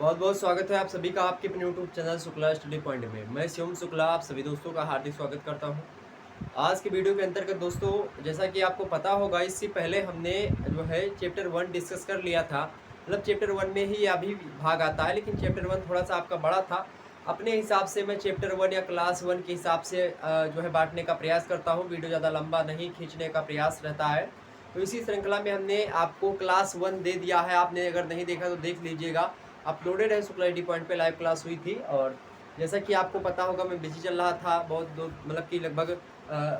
बहुत बहुत स्वागत है आप सभी का आपके अपने YouTube channel Shukla study point में। मैं शिवम शुक्ला आप सभी दोस्तों का हार्दिक स्वागत करता हूं। आज के वीडियो के अंतर्गत दोस्तों, जैसा कि आपको पता होगा, इससे पहले हमने जो है चैप्टर 1 डिस्कस कर लिया था। मतलब चैप्टर 1 में ही अभी भाग आता है, लेकिन चैप्टर 1 थोड़ा सा आपका बड़ा था। अपने हिसाब से मैं चैप्टर 1 या क्लास 1 के हिसाब से जो है बांटने का प्रयास करता हूँ। वीडियो ज़्यादा लंबा नहीं खींचने का प्रयास रहता है। तो इसी श्रृंखला में हमने आपको क्लास 1 दे दिया है। आपने अगर नहीं देखा तो देख लीजिएगा, अपलोडेड है। शुक्ला डी पॉइंट पे लाइव क्लास हुई थी। और जैसा कि आपको पता होगा, मैं बिजी चल रहा था बहुत मतलब कि लगभग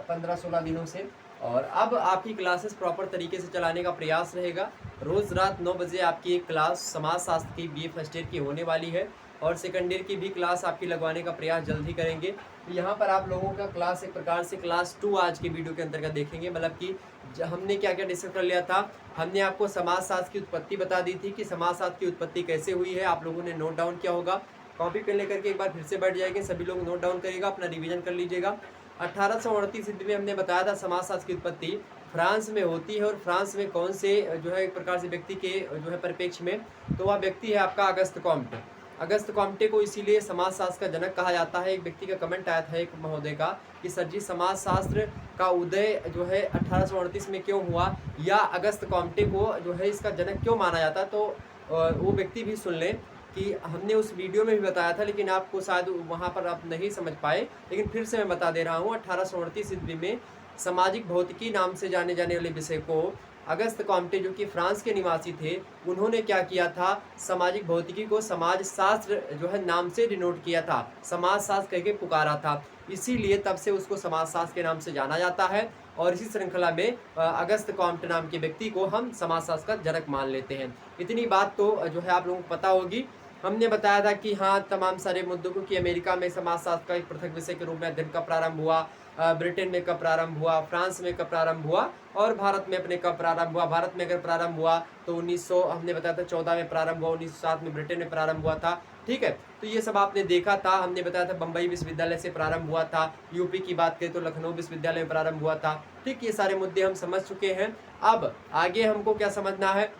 15-16 दिनों से। और अब आपकी क्लासेस प्रॉपर तरीके से चलाने का प्रयास रहेगा। रोज़ रात 9 बजे आपकी एक क्लास समाज शास्त्र की BA फर्स्ट ईयर की होने वाली है, और सेकंड ईयर की भी क्लास आपकी लगवाने का प्रयास जल्द ही करेंगे। तो यहाँ पर आप लोगों का क्लास एक प्रकार से क्लास 2 आज के वीडियो के अंतर्गत देखेंगे। मतलब कि हमने क्या क्या डिस्कस कर लिया था। हमने आपको समाजशास्त्र की उत्पत्ति बता दी थी कि समाजशास्त्र की उत्पत्ति कैसे हुई है। आप लोगों ने नोट डाउन किया होगा। कॉपी पेन लेकर के एक बार फिर से बैठ जाएंगे, सभी लोग नोट डाउन करिएगा, अपना रिवीजन कर लीजिएगा। 1838 ईस्वी में हमने बताया था समाजशास्त्र की उत्पत्ति फ्रांस में होती है। और फ्रांस में कौन से जो है एक प्रकार से व्यक्ति के जो है परिप्रेक्ष्य में, तो वह व्यक्ति है आपका अगस्त कॉम्टे। अगस्त कॉम्टे को इसीलिए समाजशास्त्र का जनक कहा जाता है। एक व्यक्ति का कमेंट आया था एक महोदय का कि सर जी, समाजशास्त्र का उदय जो है 1838 में क्यों हुआ, या अगस्त कॉम्टे को जो है इसका जनक क्यों माना जाता। तो वो व्यक्ति भी सुन लें कि हमने उस वीडियो में भी बताया था, लेकिन आपको शायद वहाँ पर आप नहीं समझ पाए। लेकिन फिर से मैं बता दे रहा हूँ, 1838 ईस्वी में सामाजिक भौतिकी नाम से जाने जाने वाले विषय को अगस्त कॉम्टे, जो कि फ्रांस के निवासी थे, उन्होंने क्या किया था, सामाजिक भौतिकी को समाज शास्त्र जो है नाम से डिनोट किया था, समाज शास्त्र कह के पुकारा था। इसीलिए तब से उसको समाज शास्त्र के नाम से जाना जाता है। और इसी श्रृंखला में अगस्त कॉम्टे नाम के व्यक्ति को हम समाज शास्त्र का जनक मान लेते हैं। इतनी बात तो जो है आप लोगों को पता होगी। हमने बताया था कि हाँ, तमाम सारे मुद्दों को, कि अमेरिका में समाजशास्त्र का एक पृथक विषय के रूप में अध्ययन कब प्रारंभ हुआ, ब्रिटेन में कब प्रारंभ हुआ, फ्रांस में कब प्रारंभ हुआ, और भारत में अपने कब प्रारंभ हुआ। भारत में अगर प्रारंभ हुआ तो 1900 हमने बताया था 14 में प्रारंभ हुआ, 1907 में ब्रिटेन में प्रारंभ हुआ था। ठीक है, तो ये सब आपने देखा था। हमने बताया था बम्बई विश्वविद्यालय से प्रारंभ हुआ था। यूपी की बात करें तो लखनऊ विश्वविद्यालय में प्रारंभ हुआ था। ठीक, ये सारे मुद्दे हम समझ चुके हैं। अब आगे हमको क्या समझना है,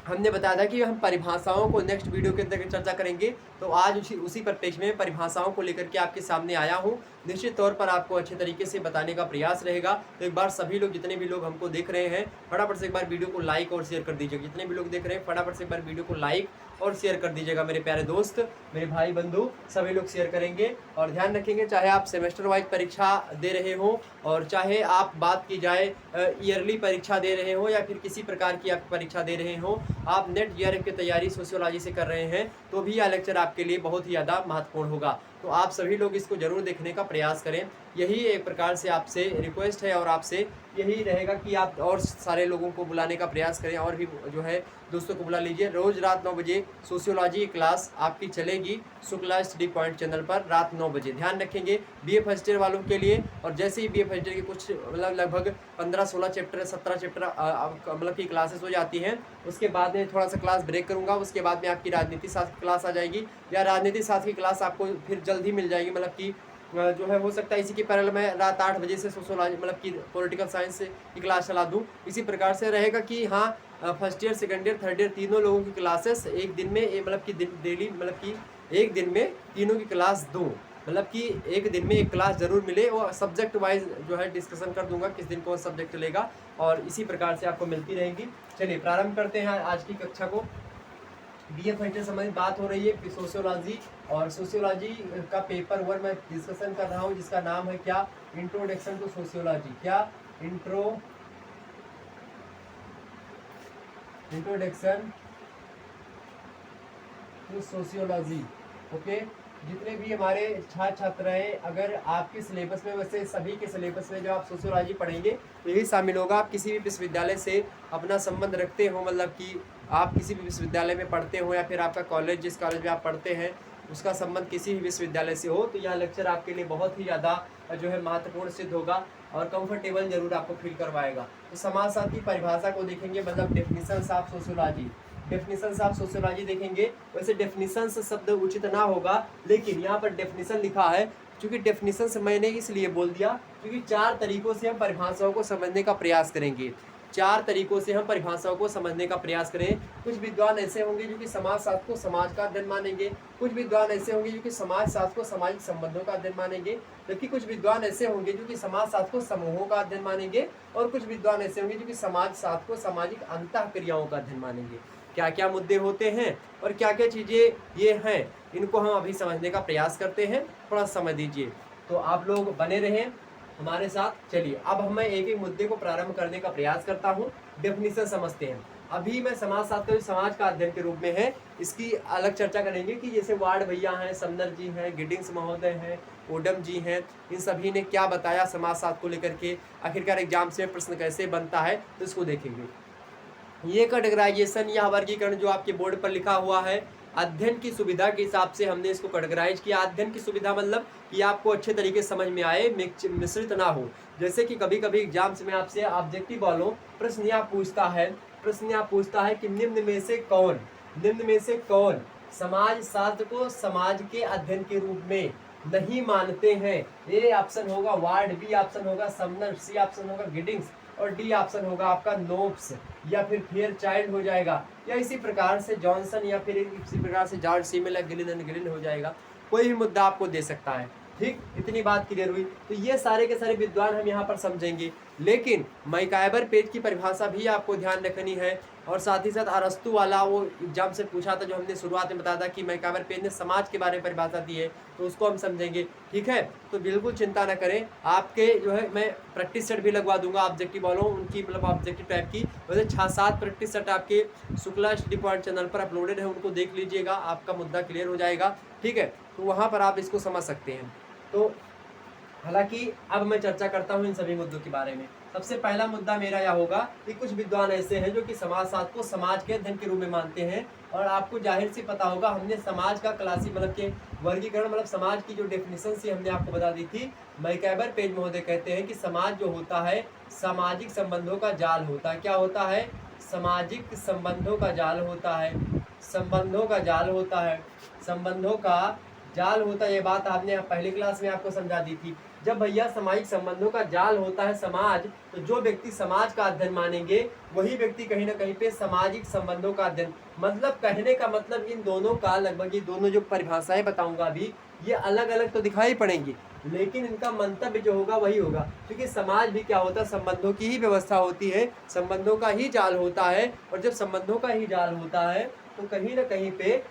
हमने बताया था कि हम परिभाषाओं को नेक्स्ट वीडियो के अंदर चर्चा करेंगे। तो आज उसी परिप्रेक्ष्य में परिभाषाओं को लेकर के आपके सामने आया हूँ। निश्चित तौर पर आपको अच्छे तरीके से बताने का प्रयास रहेगा। तो एक बार सभी लोग, जितने भी लोग हमको देख रहे हैं, फटाफट से एक बार वीडियो को लाइक और शेयर कर दीजिएगा। जितने भी लोग देख रहे हैं, फटाफट से एक बार वीडियो को लाइक और शेयर कर दीजिएगा। मेरे प्यारे दोस्त, मेरे भाई बंधु, सभी लोग शेयर करेंगे। और ध्यान रखेंगे, चाहे आप सेमेस्टर वाइज परीक्षा दे रहे हो, और चाहे आप बात की जाए ईयरली परीक्षा दे रहे हो, या फिर किसी प्रकार की आप परीक्षा दे रहे हो, आप नेट JRF की तैयारी सोशियोलॉजी से कर रहे हैं, तो भी यह लेक्चर आपके लिए बहुत ही ज़्यादा महत्वपूर्ण होगा। तो आप सभी लोग इसको जरूर देखने का प्रयास करें। यही एक प्रकार से आपसे रिक्वेस्ट है, और आपसे यही रहेगा कि आप और सारे लोगों को बुलाने का प्रयास करें, और भी जो है दोस्तों को बुला लीजिए। रोज़ रात 9 बजे सोशियोलॉजी की क्लास आपकी चलेगी शुक्ला स्टडी पॉइंट चैनल पर, रात 9 बजे। ध्यान रखेंगे BA फर्स्ट ईयर वालों के लिए। और जैसे ही BA फर्स्ट ईयर की कुछ मतलब लगभग 15-16 चैप्टर 17 चैप्टर मतलब की क्लासेस हो जाती हैं, उसके बाद में थोड़ा सा क्लास ब्रेक करूँगा। उसके बाद में आपकी राजनीति शास्त्र की क्लास आ जाएगी, या राजनीति शास्त्र की क्लास आपको फिर जल्द ही मिल जाएगी। मतलब कि जो है हो सकता है इसी के पैरेलल में रात 8 बजे से सोशियोलॉजी मतलब कि पॉलिटिकल साइंस की क्लास चला दूं। इसी प्रकार से रहेगा कि हाँ, first year, second year, third year तीनों लोगों की क्लासेस एक दिन में मतलब कि डेली मतलब कि एक दिन में तीनों की क्लास दूं। मतलब कि एक दिन में एक क्लास जरूर मिले, और सब्जेक्ट वाइज जो है डिस्कशन कर दूंगा किस दिन कौन सब्जेक्ट चलेगा, और इसी प्रकार से आपको मिलती रहेगी। चलिए प्रारंभ करते हैं आज की कक्षा को। BA फर्स्ट ईयर संबंधित बात हो रही है सोशियोलॉजी, और सोशियोलॉजी का पेपर 1 मैं डिस्कशन कर रहा हूँ, जिसका नाम है क्या, इंट्रोडक्शन टू सोशियोलॉजी। क्या, इंट्रोडक्शन टू सोशियोलॉजी। ओके, जितने भी हमारे छात्र छात्राएं, अगर आपके सिलेबस में, वैसे सभी के सिलेबस में जो आप सोशियोलॉजी पढ़ेंगे तो यही शामिल होगा। आप किसी भी विश्वविद्यालय से अपना संबंध रखते हो, मतलब कि आप किसी भी विश्वविद्यालय में पढ़ते हो, या फिर आपका कॉलेज, जिस कॉलेज में आप पढ़ते हैं उसका संबंध किसी भी विश्वविद्यालय से हो, तो यह लेक्चर आपके लिए बहुत ही ज़्यादा जो है महत्वपूर्ण सिद्ध होगा, और कंफर्टेबल जरूर आपको फील करवाएगा। तो समाजशास्त्र की परिभाषा को देखेंगे, मतलब definitions of sociology. Definitions of sociology देखेंगे। वैसे डेफिनेशंस शब्द उचित ना होगा, लेकिन यहाँ पर डेफिनेशन लिखा है। क्योंकि डेफिनेशंस मैंने इसलिए बोल दिया क्योंकि 4 तरीकों से हम परिभाषाओं को समझने का प्रयास करेंगे। 4 तरीकों से हम परिभाषाओं को समझने का प्रयास करें। कुछ विद्वान ऐसे होंगे जो कि समाजशास्त्र को समाज का अध्ययन मानेंगे, कुछ विद्वान ऐसे होंगे जो कि समाजशास्त्र को सामाजिक संबंधों का अध्ययन मानेंगे, जबकि कुछ विद्वान ऐसे होंगे जो कि समाजशास्त्र को समूहों का अध्ययन मानेंगे, और कुछ विद्वान ऐसे होंगे जो कि समाजशास्त्र को सामाजिक अंतःक्रियाओं का अध्ययन मानेंगे। क्या क्या मुद्दे होते हैं और क्या क्या चीज़ें ये हैं, इनको हम अभी समझने का प्रयास करते हैं। थोड़ा समझ दीजिए, तो आप लोग बने रहें हमारे साथ। चलिए अब मैं एक एक मुद्दे को प्रारंभ करने का प्रयास करता हूँ। डेफिनेशन समझते हैं। अभी मैं समाजशास्त्र समाज का अध्ययन के रूप में है, इसकी अलग चर्चा करेंगे कि जैसे वार्ड भैया हैं, समदर जी हैं, गिडिंग्स महोदय हैं, ओडम जी हैं, इन सभी ने क्या बताया समाजशास्त्र को लेकर के, आखिरकार एग्जाम से प्रश्न कैसे बनता है, तो इसको देखेंगे। ये कैटेगराइजेशन या वर्गीकरण जो आपके बोर्ड पर लिखा हुआ है, अध्ययन की सुविधा के हिसाब से हमने इसको कैटेगराइज किया। अध्ययन की सुविधा मतलब कि आपको अच्छे तरीके से समझ में आए, मिश्रित ना हो। जैसे कि कभी कभी एग्जाम्स में आपसे ऑब्जेक्टिव वालों प्रश्न यह पूछता है कि निम्न में से कौन समाज शास्त्र को समाज के अध्ययन के रूप में नहीं मानते हैं। ए ऑप्शन होगा वार्ड, बी ऑप्शन होगा समनर, सी ऑप्शन होगा गिडिंग्स, और डी ऑप्शन होगा आपका नोब्स या फिर फेयरचाइल्ड हो जाएगा, या इसी प्रकार से जॉनसन, या फिर इसी प्रकार से जॉर्ज सीमिल, गिलिन एंड गिलिन हो जाएगा। कोई भी मुद्दा आपको दे सकता है। ठीक, इतनी बात क्लियर हुई। तो ये सारे के सारे विद्वान हम यहाँ पर समझेंगे, लेकिन मैकाइबर पेज की परिभाषा भी आपको ध्यान रखनी है, और साथ ही साथ अरस्तु वाला वो एग्जाम से पूछा था, जो हमने शुरुआत में बताया था कि मैकाइबर पेज ने समाज के बारे में परिभाषा दी है, तो उसको हम समझेंगे। ठीक है, तो बिल्कुल चिंता न करें। आपके जो है मैं प्रैक्टिस सेट भी लगवा दूंगा ऑब्जेक्टिव वालों, उनकी मतलब ऑब्जेक्टिव टाइप की। वैसे 6-7 प्रैक्टिस सेट आपके शुक्ला स्टडी पॉइंट चैनल पर अपलोडेड है, उनको देख लीजिएगा, आपका मुद्दा क्लियर हो जाएगा। ठीक है, तो वहाँ पर आप इसको समझ सकते हैं। तो हालांकि अब मैं चर्चा करता हूँ इन सभी मुद्दों के बारे में। सबसे पहला मुद्दा मेरा यह होगा कि कुछ विद्वान ऐसे हैं जो कि समाजशास्त्र को समाज के अध्ययन के रूप में मानते हैं, और आपको जाहिर से पता होगा हमने समाज का क्लासी मतलब के वर्गीकरण मतलब समाज की जो डेफिनेशन से हमने आपको बता दी थी। मैकाइबर पेज महोदय कहते हैं कि समाज जो होता है सामाजिक संबंधों का जाल होता है। क्या होता है? सामाजिक संबंधों का जाल होता है, संबंधों का जाल होता है, संबंधों का जाल होता है। ये बात आपने पहली क्लास में आपको समझा दी थी। जब भैया सामाजिक संबंधों का जाल होता है समाज, तो जो व्यक्ति समाज का अध्ययन मानेंगे वही व्यक्ति कहीं ना कहीं पे सामाजिक संबंधों का अध्ययन, मतलब कहने का मतलब इन दोनों का लगभग, ये दोनों जो परिभाषाएं बताऊंगा अभी, ये अलग अलग तो दिखाई पड़ेंगी, लेकिन इनका मंतव्य जो होगा वही होगा। क्योंकि समाज भी क्या होता है? संबंधों की ही व्यवस्था होती है, संबंधों का ही जाल होता है, और जब संबंधों का ही जाल होता है तो कहीं ना कहीं पे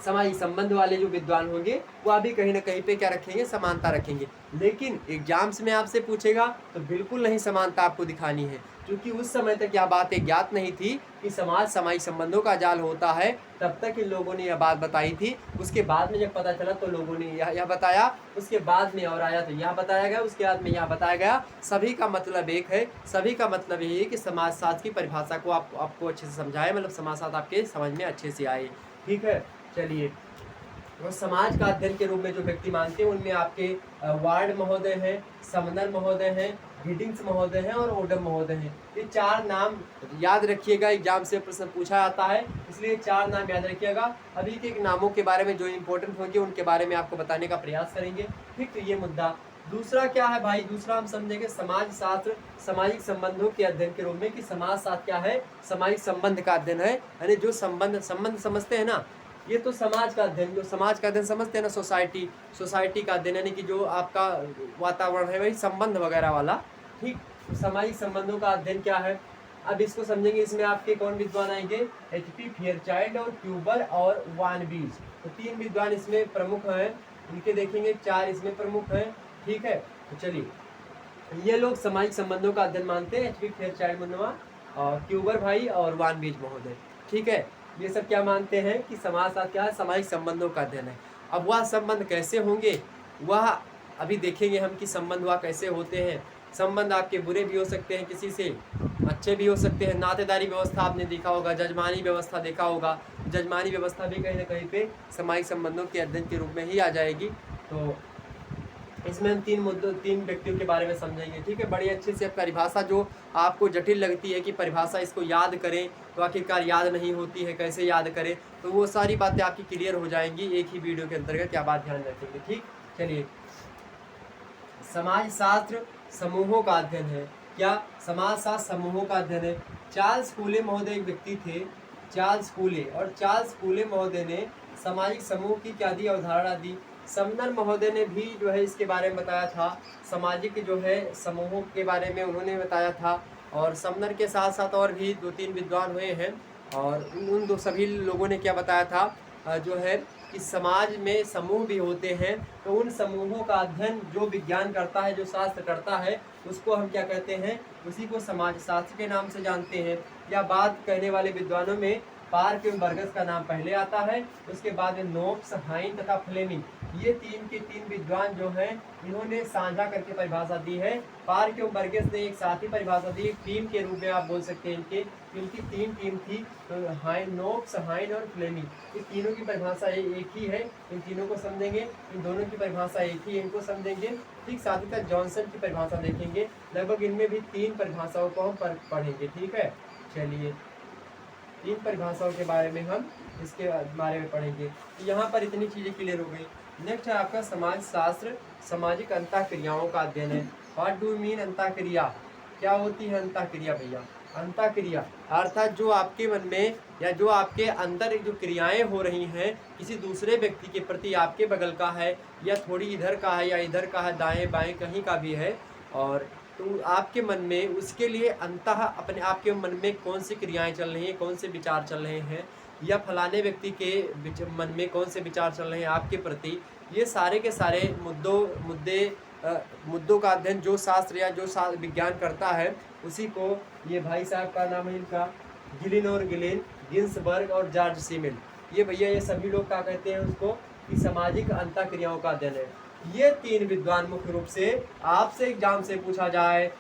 सामाजिक संबंध वाले जो विद्वान होंगे वह भी कहीं ना कहीं पे क्या रखेंगे? समानता रखेंगे। लेकिन एग्जाम्स में आपसे पूछेगा तो बिल्कुल नहीं समानता आपको दिखानी है, क्योंकि उस समय तक यह बात ज्ञात नहीं थी कि समाज सामाजिक संबंधों का जाल होता है। तब तक इन लोगों ने यह बात बताई थी। उसके बाद में जब पता चला तो लोगों ने यह बताया, उसके बाद में और आया तो यह बताया गया, उसके बाद में यह बताया गया। सभी का मतलब एक है, सभी का मतलब यही है कि समाजशास्त्र की परिभाषा को आपको अच्छे से समझाए, मतलब समाजशास्त्र आपके समझ में अच्छे से आए। ठीक है, चलिए। तो समाज का अध्ययन के रूप में जो व्यक्ति मानते हैं उनमें आपके वार्ड महोदय हैं, समनर महोदय हैं, गिडिंग्स महोदय हैं और ओडम महोदय हैं। ये 4 नाम याद रखिएगा, एग्जाम से प्रश्न पूछा जाता है, इसलिए 4 नाम याद रखिएगा। अभी के नामों के बारे में जो इम्पोर्टेंट होंगे उनके बारे में आपको बताने का प्रयास करेंगे। ठीक, तो ये मुद्दा। दूसरा क्या है भाई? दूसरा हम समझेंगे समाज शास्त्र सामाजिक संबंधों के अध्ययन के रूप में, कि समाज शास्त्र क्या है? सामाजिक संबंध का अध्ययन है, यानी जो संबंध समझते हैं ना, ये तो समाज का अध्ययन, जो समाज का अध्ययन समझते हैं ना, सोसाइटी का अध्ययन, यानी कि जो आपका वातावरण है वही संबंध वगैरह वाला। ठीक, सामाजिक संबंधों का अध्ययन क्या है? अब इसको समझेंगे। इसमें आपके कौन विद्वान आएंगे? HP फेयरचाइल्ड और क्यूबर और वान बीज, तो 3 विद्वान इसमें प्रमुख हैं। इनके देखेंगे 4 इसमें प्रमुख हैं। ठीक है, तो चलिए, ये लोग सामाजिक संबंधों का अध्ययन मानते हैं, HP फेयरचाइल्ड मुन्नवा और क्यूबर भाई और वान बीज महोदय। ठीक है, ये सब क्या मानते हैं कि समाजशास्त्र क्या है? सामाजिक संबंधों का अध्ययन है। अब वह संबंध कैसे होंगे वह अभी देखेंगे हम, कि संबंध वह कैसे होते हैं। संबंध आपके बुरे भी हो सकते हैं, किसी से अच्छे भी हो सकते हैं। नातेदारी व्यवस्था आपने देखा होगा, जजमानी व्यवस्था देखा होगा, जजमानी व्यवस्था भी कहीं ना कहीं पे सामाजिक संबंधों के अध्ययन के रूप में ही आ जाएगी। तो इसमें हम 3 व्यक्तियों के बारे में समझेंगे। ठीक है, बड़ी अच्छे से परिभाषा जो आपको जटिल लगती है कि परिभाषा इसको याद करें तो आखिरकार याद नहीं होती है, कैसे याद करें, तो वो सारी बातें आपकी क्लियर हो जाएंगी एक ही वीडियो के अंतर्गत। क्या बात ध्यान रखेंगे? ठीक, चलिए। समाज शास्त्र समूहों का अध्ययन है। क्या समाजशास्त्र समूहों का अध्ययन है। चार्ल्स फूले महोदय एक व्यक्ति थे, चार्ल्स फूले, और चार्ल्स फूले महोदय ने सामाजिक समूह की क्या दी, अवधारणा दी। समनर महोदय ने भी जो है इसके बारे में बताया था, सामाजिक जो है समूहों के बारे में उन्होंने बताया था। और समनर के साथ साथ और भी 2-3 विद्वान हुए हैं, और उन दो सभी लोगों ने क्या बताया था, जो है कि समाज में समूह भी होते हैं, तो उन समूहों का अध्ययन जो विज्ञान करता है, जो शास्त्र करता है, उसको हम क्या कहते हैं, उसी को समाज शास्त्र के नाम से जानते हैं। या बात कहने वाले विद्वानों में पार्क एवं बर्गस का नाम पहले आता है, उसके बाद में नोब्स, हाइन तथा फ्लेमिंग, ये 3 के 3 विद्वान जो हैं इन्होंने साझा करके परिभाषा दी है। पार्क एवं बर्गस ने एक साथ ही परिभाषा दी, एक टीम के रूप में आप बोल सकते हैं इनकी 3 टीम थी, तो हाइन, नोब्स, हाइन और फ्लेमिंग, इस तीनों की परिभाषा एक ही है। इन तीनों को समझेंगे, इन दोनों की परिभाषा एक ही है, इनको समझेंगे। ठीक, साथ ही साथ जॉनसन की परिभाषा देखेंगे, लगभग इनमें भी 3 परिभाषाओं को हम पढ़ेंगे। ठीक है, चलिए 3 परिभाषाओं के बारे में हम इसके बारे में पढ़ेंगे। तो यहाँ पर इतनी चीज़ें क्लियर हो गई। नेक्स्ट है आपका समाज शास्त्र, सामाजिक अंतःक्रियाओं का अध्ययन है। व्हाट डू मीन अंतःक्रिया, क्या होती है अंतःक्रिया भैया। अंतःक्रिया अर्थात जो आपके मन में या जो आपके अंदर जो क्रियाएं हो रही हैं किसी दूसरे व्यक्ति के प्रति, आपके बगल का है या थोड़ी इधर का है या इधर का है, दाएं बाएं कहीं का भी है, और तो आपके मन में उसके लिए अंतः अपने आपके मन में कौन सी क्रियाएं चल रही हैं, कौन से विचार चल रहे हैं, या फलाने व्यक्ति के मन में कौन से विचार चल रहे हैं आपके प्रति, ये सारे के सारे मुद्दों का अध्ययन जो शास्त्र या जो विज्ञान करता है, उसी को ये भाई साहब का नाम है इनका गिलिन और गिलिन, गिन्सबर्ग और जॉर्ज सीमेल, ये भैया ये सभी लोग क्या कहते हैं उसको कि सामाजिक अंतःक्रियाओं का अध्ययन है। ये 3 विद्वान मुख्य रूप से आपसे एग्जाम से पूछा जाए,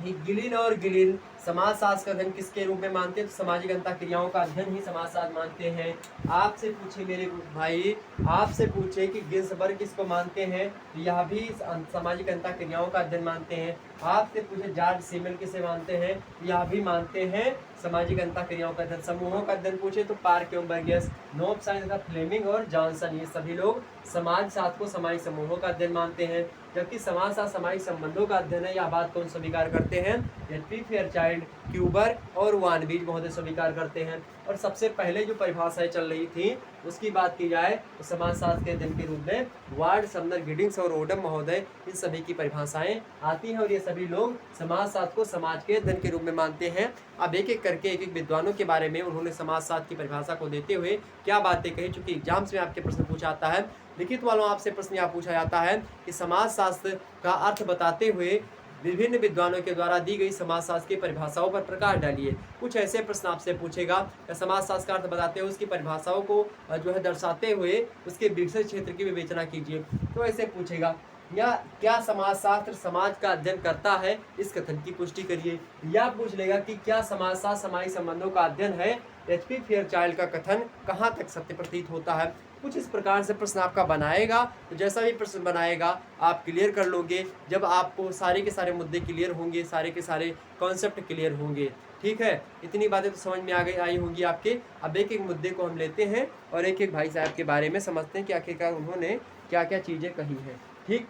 गिलिन और गिलिन समाजशास्त्र का अध्ययन किसके रूप में मानते हैं, तो सामाजिक अंतःक्रियाओं का अध्ययन ही समाजशास्त्र मानते हैं। आपसे पूछे मेरे भाई, आपसे पूछे कि गिन्सबर्ग किसको मानते हैं, यह भी सामाजिक अंतःक्रियाओं का अध्ययन मानते हैं। आपसे पूछे जॉर्ज सीमेल किसे मानते हैं, यह भी मानते हैं सामाजिक अंतःक्रियाओं का अध्ययन। समूहों का अध्ययन पूछे तो पार्क एवं बर्गेस, नोब्स, तथा फ्लेमिंग और जॉनसन, ये सभी लोग समाज शास्त्र को सामाजिक समूहों का अध्ययन मानते हैं। जबकि समाज शास्त्र सामाजिक संबंधों का अध्ययन है, यह बात कौन स्वीकार करते हैं, फेयरचाइल्ड, क्यूबर और वानबीज महोदय स्वीकार करते हैं। और सबसे पहले जो परिभाषाएं चल रही थी उसकी बात की जाए तो समाजशास्त्र के अध्ययन के रूप में वार्ड, समनर, गिडिंग्स और ओडम महोदय, इन सभी की परिभाषाएं आती हैं, और ये सभी लोग समाजशास्त्र को समाज के अध्ययन के रूप में मानते हैं। अब एक एक करके एक एक विद्वानों के बारे में उन्होंने समाजशास्त्र की परिभाषा को देते हुए क्या बातें कही, चूंकि एग्जाम्स में आपके प्रश्न पूछा आता है, लिखित वालों आपसे प्रश्न यह पूछा जाता है कि समाजशास्त्र का अर्थ बताते हुए विभिन्न विद्वानों के द्वारा दी गई समाजशास्त्र की परिभाषाओं पर प्रकाश डालिए। कुछ ऐसे प्रश्न आपसे पूछेगा, समाजशास्त्र का अर्थ बताते हुए उसकी परिभाषाओं को जो है दर्शाते हुए उसके विकसित क्षेत्र की विवेचना कीजिए। तो ऐसे पूछेगा, या क्या समाजशास्त्र समाज का अध्ययन करता है, इस कथन की पुष्टि करिए। या पूछ लेगा कि क्या समाजशास्त्र सामाजिक संबंधों का अध्ययन है, एच.पी. फेयरचाइल्ड का कथन कहाँ तक सत्य प्रतीत होता है। कुछ इस प्रकार से प्रश्न आपका बनाएगा, तो जैसा भी प्रश्न बनाएगा आप क्लियर कर लोगे जब आपको सारे के सारे मुद्दे क्लियर होंगे, सारे के सारे कॉन्सेप्ट क्लियर होंगे। ठीक है, इतनी बातें तो समझ में आई होंगी आपके। अब एक एक मुद्दे को हम लेते हैं और एक एक भाई साहब के बारे में समझते हैं कि आखिरकार उन्होंने क्या क्या चीज़ें कही हैं। ठीक,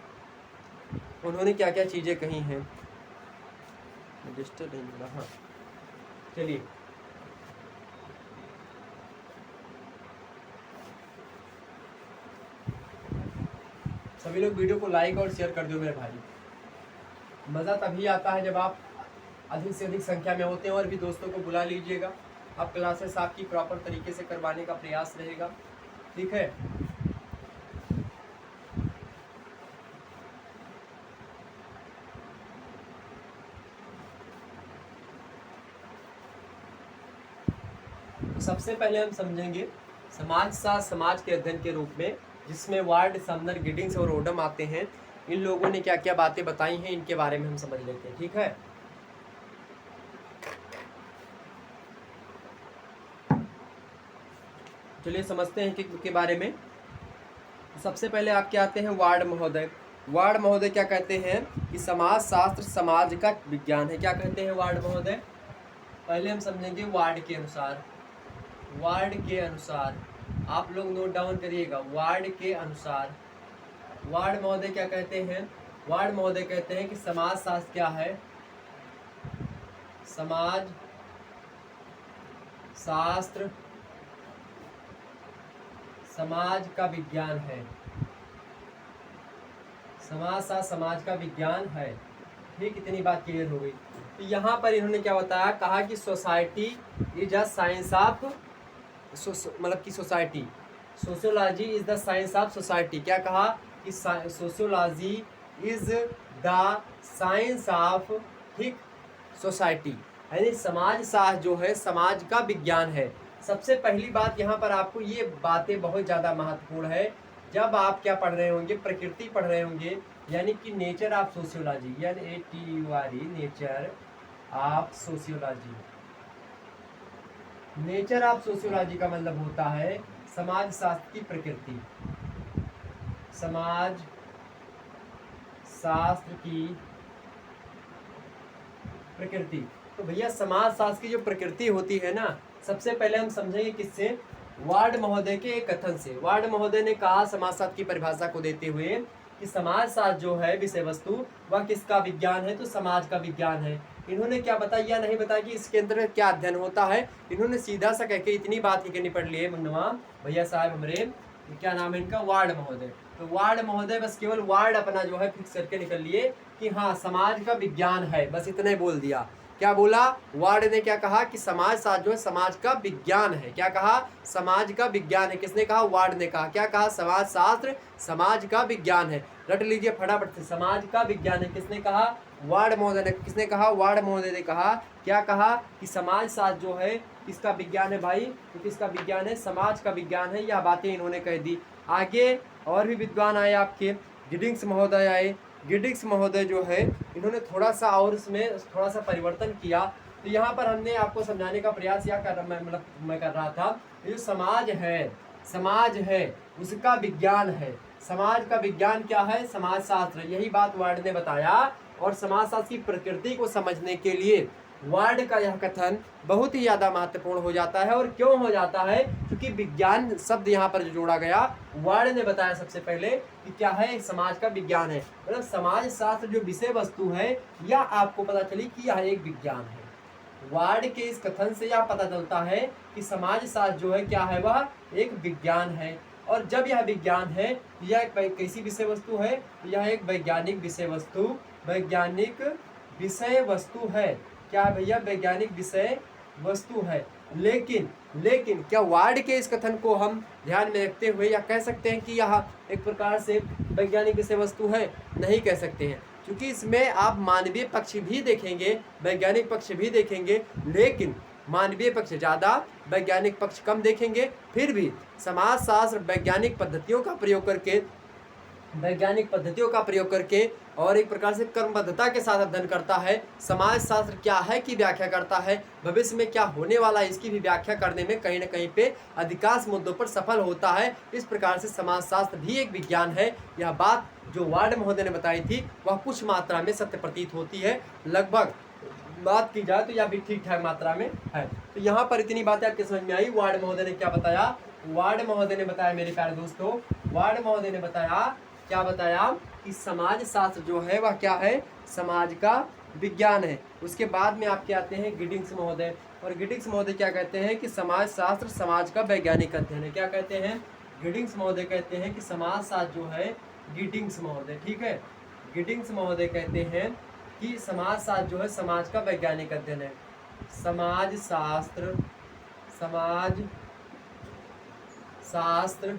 उन्होंने क्या क्या चीज़ें कही हैं। हाँ, चलिए सभी लोग वीडियो को लाइक और शेयर कर दो मेरे भाई। मज़ा तभी आता है जब आप अधिक से अधिक संख्या में होते हैं, और भी दोस्तों को बुला लीजिएगा। अब क्लासेस आपकी प्रॉपर तरीके से करवाने का प्रयास रहेगा। ठीक है, सबसे पहले हम समझेंगे समाजशास्त्र समाज के अध्ययन के रूप में, जिसमें वार्ड, समनर, गिडिंग्स और ओडम आते हैं। इन लोगों ने क्या क्या बातें बताई हैं इनके बारे में हम समझ लेते हैं। ठीक है, चलिए समझते हैं के बारे में। सबसे पहले आपके आते हैं वार्ड महोदय। वार्ड महोदय क्या कहते हैं कि समाजशास्त्र समाज का विज्ञान है। क्या कहते हैं वार्ड महोदय, पहले हम समझेंगे वार्ड के अनुसार। वार्ड के अनुसार आप लोग नोट डाउन करिएगा, वार्ड के अनुसार वार्ड महोदय क्या कहते हैं। वार्ड महोदय कहते हैं कि समाजशास्त्र क्या है, समाज शास्त्र समाज का विज्ञान है। समाजशास्त्र समाज का विज्ञान है। ठीक, इतनी बात क्लियर हो गई। तो यहाँ पर इन्होंने क्या बताया, कहा कि society is a science of, मतलब कि society, sociology is the science of society. क्या कहा कि sociology is the science of, ठीक, सोसाइटी, यानी समाज शास्त्र जो है समाज का विज्ञान है। सबसे पहली बात यहाँ पर आपको ये बातें बहुत ज़्यादा महत्वपूर्ण है। जब आप क्या पढ़ रहे होंगे, प्रकृति पढ़ रहे होंगे, यानी कि nature of sociology, NATURE, nature of sociology. Nature of sociology का मतलब होता है समाज शास्त्र की प्रकृति, समाज शास्त्र की प्रकृति। तो भैया समाज शास्त्र की जो प्रकृति होती है ना, सबसे पहले हम समझेंगे किससे, वार्ड महोदय के एक कथन से। वार्ड महोदय ने कहा समाजशास्त्र की परिभाषा को देते हुए कि समाजशास्त्र जो है विषय वस्तु वह किसका विज्ञान है, तो समाज का विज्ञान है। इन्होंने क्या बताया, नहीं बताया कि इसके अंदर क्या अध्ययन होता है। इन्होंने सीधा सा कह के इतनी बात ही करनी पड़ ली है मुन्नवा भैया साहब हमारे, क्या नाम है इनका, वार्ड महोदय। तो वार्ड महोदय बस केवल वार्ड अपना जो है फिक्स करके निकल लिए कि हाँ समाज का विज्ञान है, बस इतना ही बोल दिया। क्या बोला वार्ड ने, क्या कहा कि समाज शास्त्र जो है समाज का विज्ञान है। क्या कहा, समाज का विज्ञान है। किसने कहा, वार्ड ने कहा। क्या कहा, समाज शास्त्र समाज का विज्ञान है। रट लीजिए फटाफट से, समाज का विज्ञान है। किसने कहा, वार्ड महोदय ने। किसने कहा, वार्ड महोदय ने कहा। क्या कहा कि समाज शास्त्र जो है किसका विज्ञान है भाई, तो किसका विज्ञान है, समाज का विज्ञान है। यह बातें इन्होंने कह दी। आगे और भी विद्वान आए आपके, गिडिंग्स महोदय आए। गिडिंग्स महोदय जो है इन्होंने थोड़ा सा और इसमें थोड़ा सा परिवर्तन किया। तो यहाँ पर हमने आपको समझाने का प्रयास या कर मैं कर रहा था, ये जो समाज है उसका विज्ञान है। समाज का विज्ञान क्या है, समाज शास्त्र। यही बात वार्ड ने बताया। और समाज शास्त्र की प्रकृति को समझने के लिए वार्ड का यह कथन बहुत ही ज़्यादा महत्वपूर्ण हो जाता है। और क्यों हो जाता है, क्योंकि विज्ञान शब्द यहाँ पर जो जोड़ा गया, वार्ड ने बताया सबसे पहले कि क्या है, समाज का विज्ञान है। मतलब समाज शास्त्र जो विषय वस्तु है, यह आपको पता चली कि यह एक विज्ञान है। वार्ड के इस कथन से यह पता चलता है कि समाज शास्त्र जो है क्या है, वह एक विज्ञान है। और जब यह विज्ञान है, यह एक कैसी विषय वस्तु है, यह एक वैज्ञानिक विषय वस्तु है। क्या भैया, वैज्ञानिक विषय वस्तु है। लेकिन क्या वार्ड के इस कथन को हम ध्यान में रखते हुए या कह सकते हैं कि यह एक प्रकार से वैज्ञानिक विषय वस्तु है? नहीं कह सकते हैं, क्योंकि इसमें आप मानवीय पक्ष भी देखेंगे, वैज्ञानिक पक्ष भी देखेंगे, लेकिन मानवीय पक्ष ज़्यादा, वैज्ञानिक पक्ष कम देखेंगे। फिर भी समाजशास्त्र वैज्ञानिक पद्धतियों का प्रयोग करके और एक प्रकार से कर्मबद्धता के साथ अध्ययन करता है। समाज शास्त्र क्या है की व्याख्या करता है, भविष्य में क्या होने वाला है इसकी भी व्याख्या करने में कहीं न कहीं पे अधिकांश मुद्दों पर सफल होता है। इस प्रकार से समाज शास्त्र भी एक विज्ञान है। यह बात जो वार्ड महोदय ने बताई थी वह कुछ मात्रा में सत्य प्रतीत होती है। लगभग बात की जाए तो यह भी ठीक ठाक मात्रा में है। तो यहाँ पर इतनी बातें आपके समझ में आई। वार्ड महोदय ने क्या बताया, वार्ड महोदय ने बताया मेरे प्यारे दोस्तों, वार्ड महोदय ने बताया, क्या बताया कि समाज शास्त्र जो है वह क्या है, समाज का विज्ञान है। उसके बाद में आपके आते हैं गिडिंग्स महोदय। और गिडिंग्स महोदय क्या कहते हैं कि समाज शास्त्र समाज का वैज्ञानिक अध्ययन है। क्या कहते हैं, गिडिंग्स महोदय कहते हैं कि समाज शास्त्र जो है, गिडिंग्स महोदय, ठीक है, गिडिंग्स महोदय कहते हैं कि समाज शास्त्र जो है समाज का वैज्ञानिक अध्ययन है। समाज शास्त्र